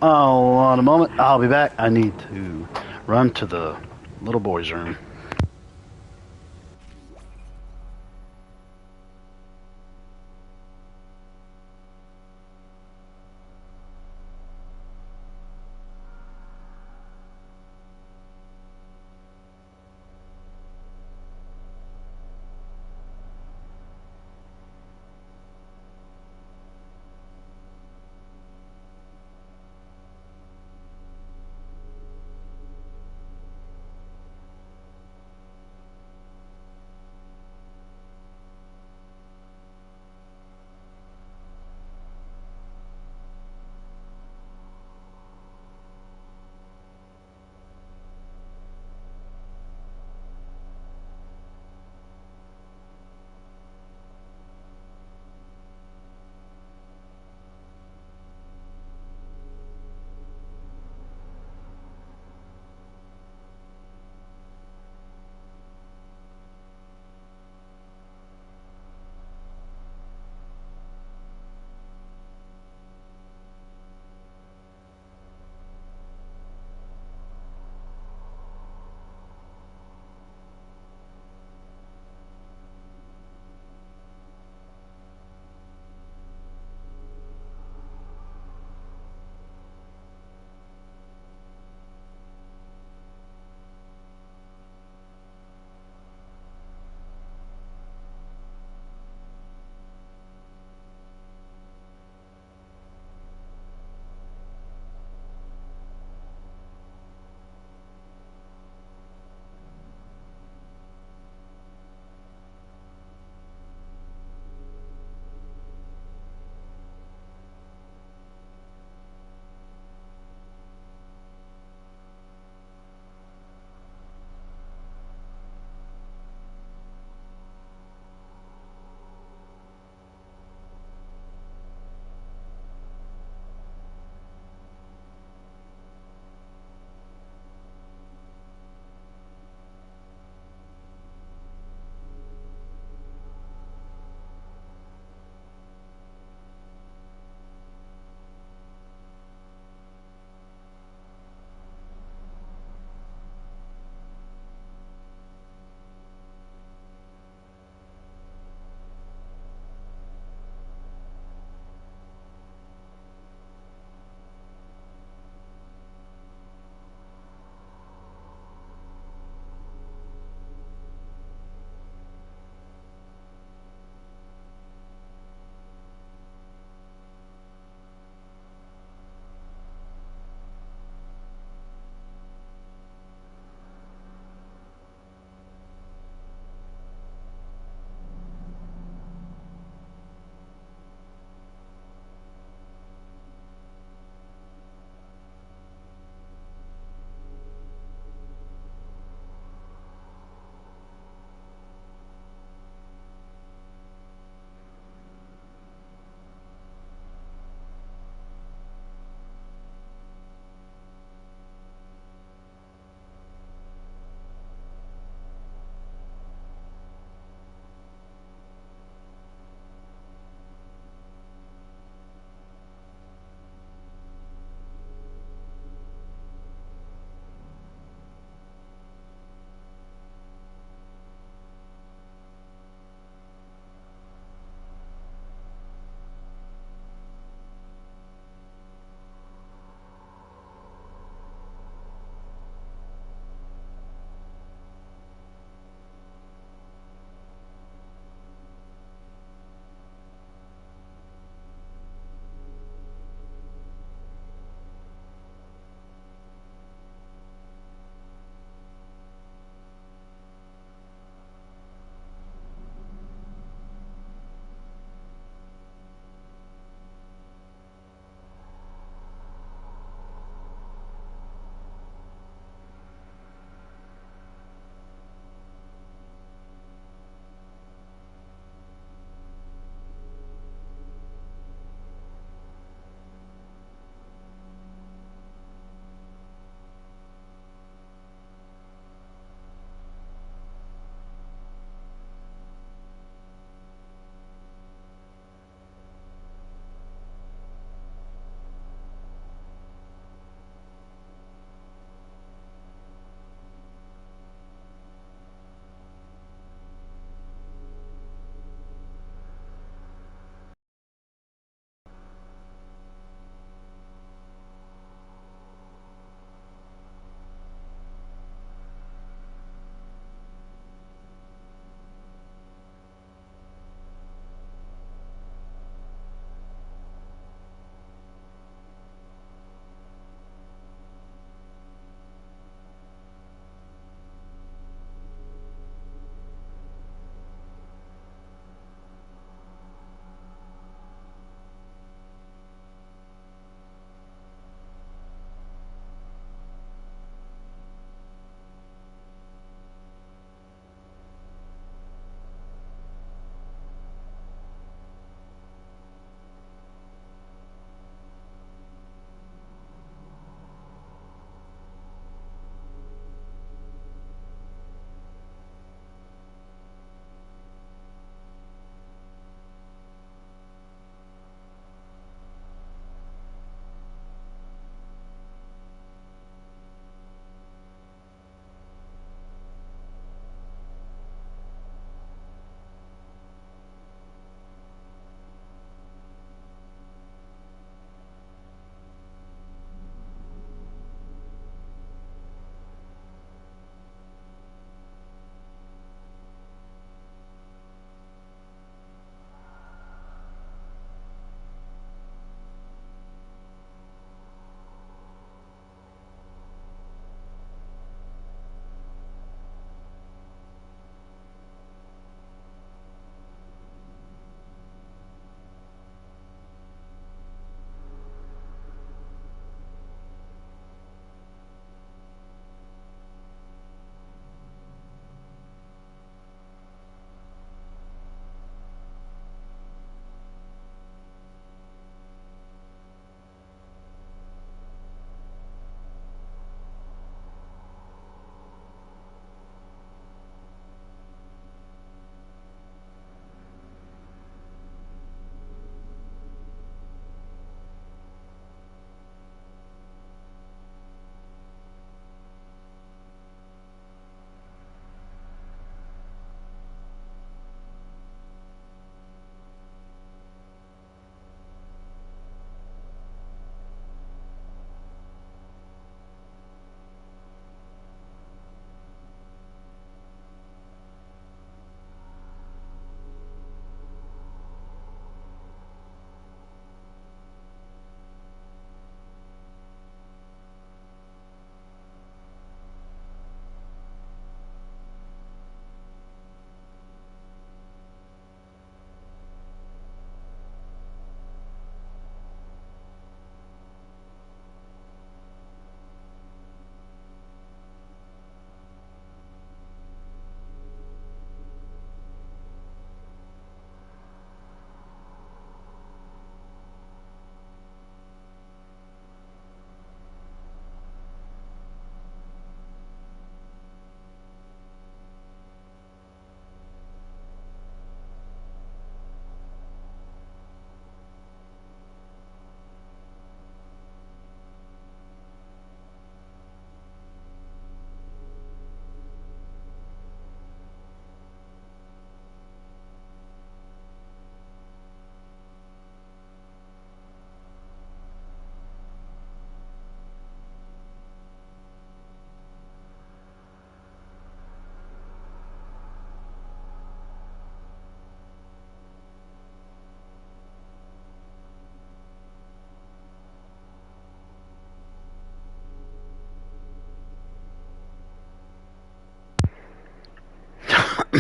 Oh, on a moment. I'll be back. I need to run to the little boy's room.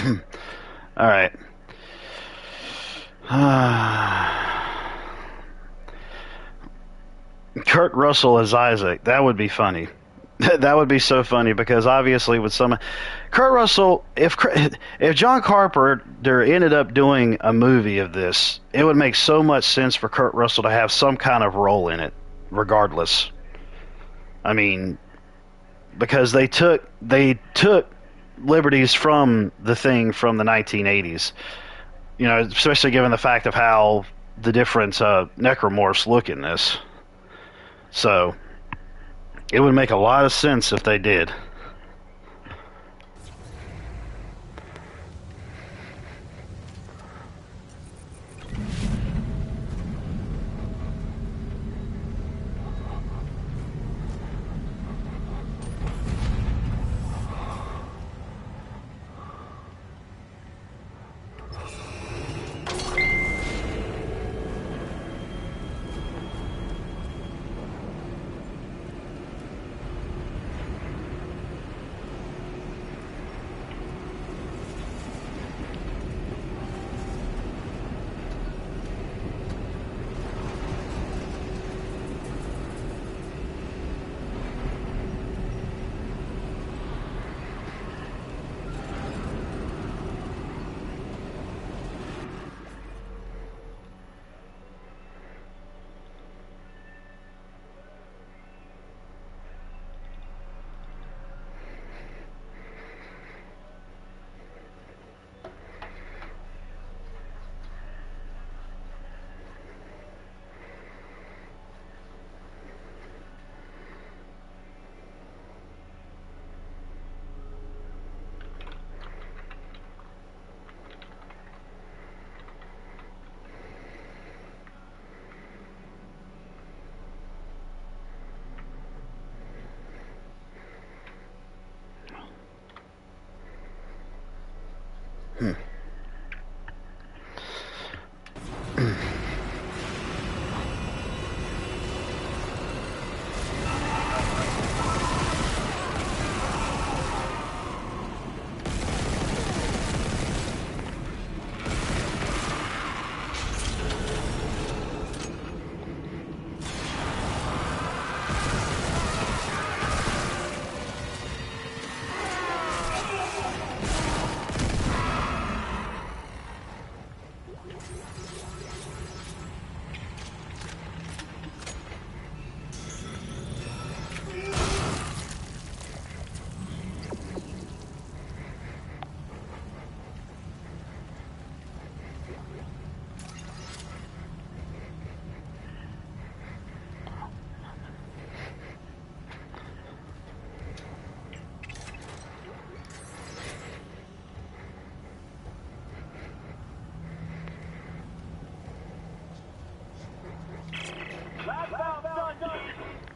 All right. Kurt Russell as Isaac. That would be funny. That would be so funny because obviously with some Kurt Russell, if John Carpenter ended up doing a movie of this, it would make so much sense for Kurt Russell to have some kind of role in it, regardless. I mean, because they took liberties from the Thing from the 1980s. You know, especially given the fact of how the different necromorphs look in this. So it would make a lot of sense if they did.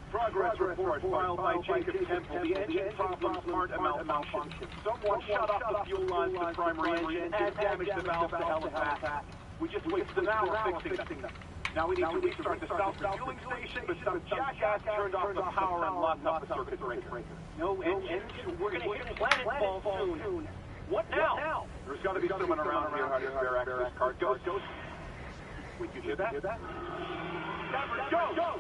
Progress report filed by Jacob Temple. The engine problems aren't a malfunction. Someone shut off the fuel lines to the primary engine and damaged the valve to helipad. We just wasted an hour fixing them. Now we need to restart the south fueling station, but some jackass turned off the power and locked up the circuit breaker. No engine. We're gonna hit planetfall soon. What now? There's gotta be someone around here who has spare access card. Go. Wait, you hear that? Go!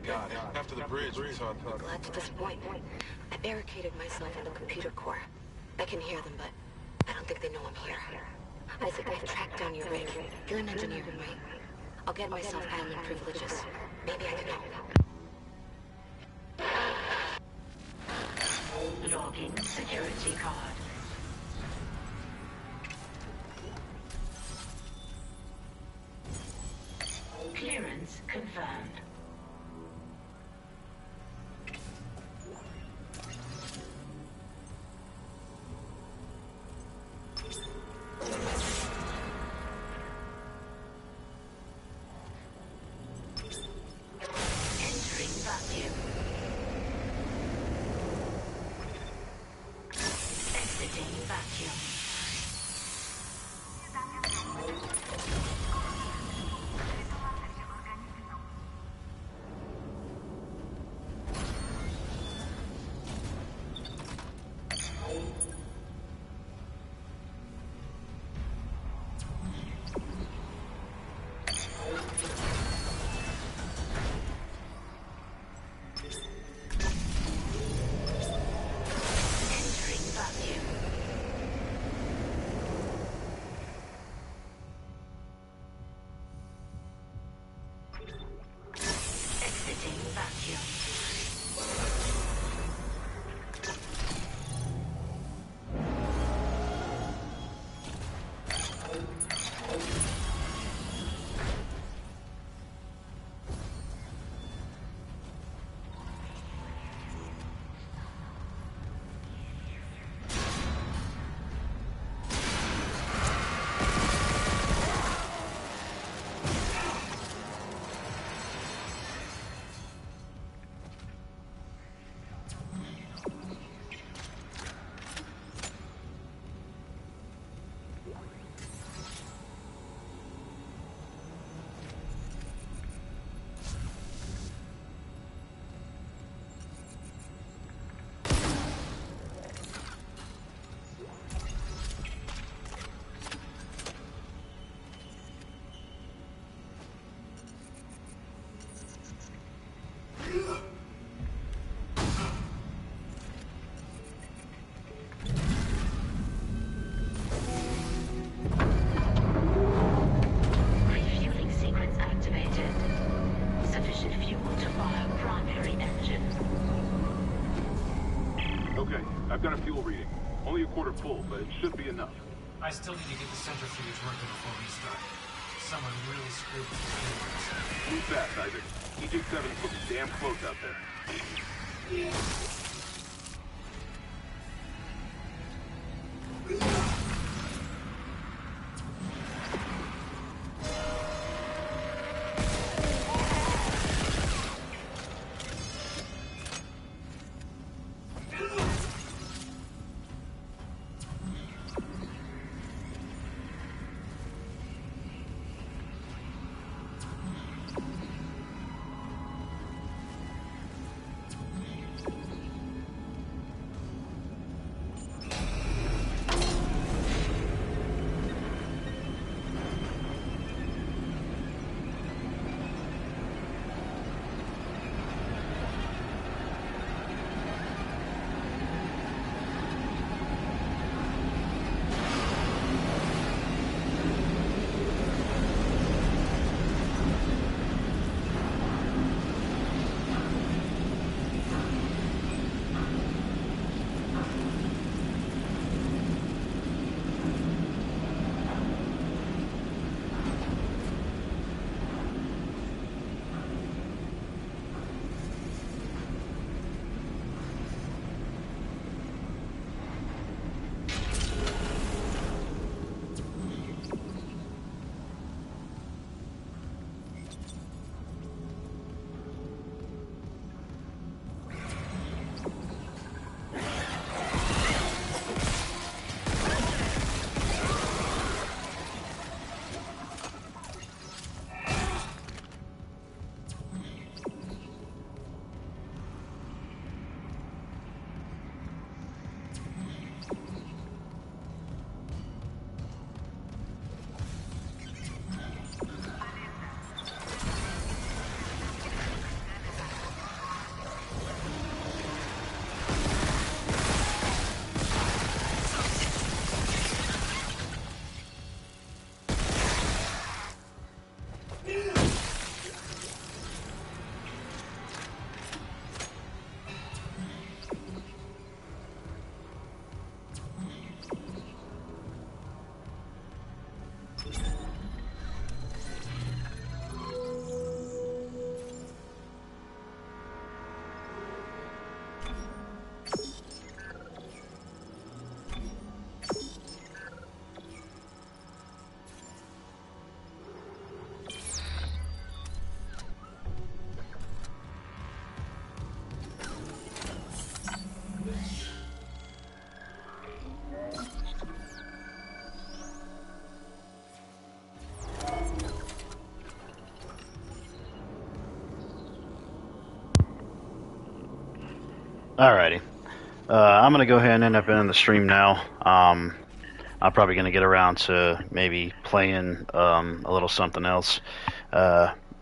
God, after the bridge, we thought... Glad to disappoint. I barricaded myself in the computer core. I can hear them, but I don't think they know I'm here. Isaac, I've tracked down your rig. You're an engineer, right? I'll get myself admin privileges. Maybe I can help. Logging security card. Clearance confirmed. Entering vacuum. Exiting vacuum. Entering vacuum. Exiting vacuum. Refueling sequence activated. Sufficient fuel to fire primary engine. Okay, I've got a fuel reading. Only a quarter full, but it should be enough. I still need to get the centrifuge working before we start. Someone really screwed with the cameras. Move fast, Isaac. EJ7's looking damn close out there. Alrighty. I'm gonna go ahead and end up in the stream now. I'm probably gonna get around to maybe playing a little something else,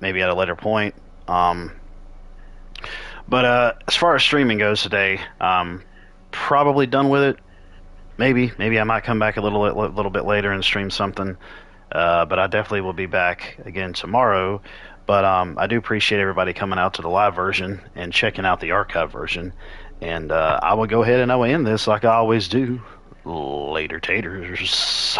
maybe at a later point. But as far as streaming goes today, I'm probably done with it. Maybe I might come back a little bit later and stream something. But I definitely will be back again tomorrow. But I do appreciate everybody coming out to the live version and checking out the archive version. And I will go ahead and I will end this like I always do. Later, taters.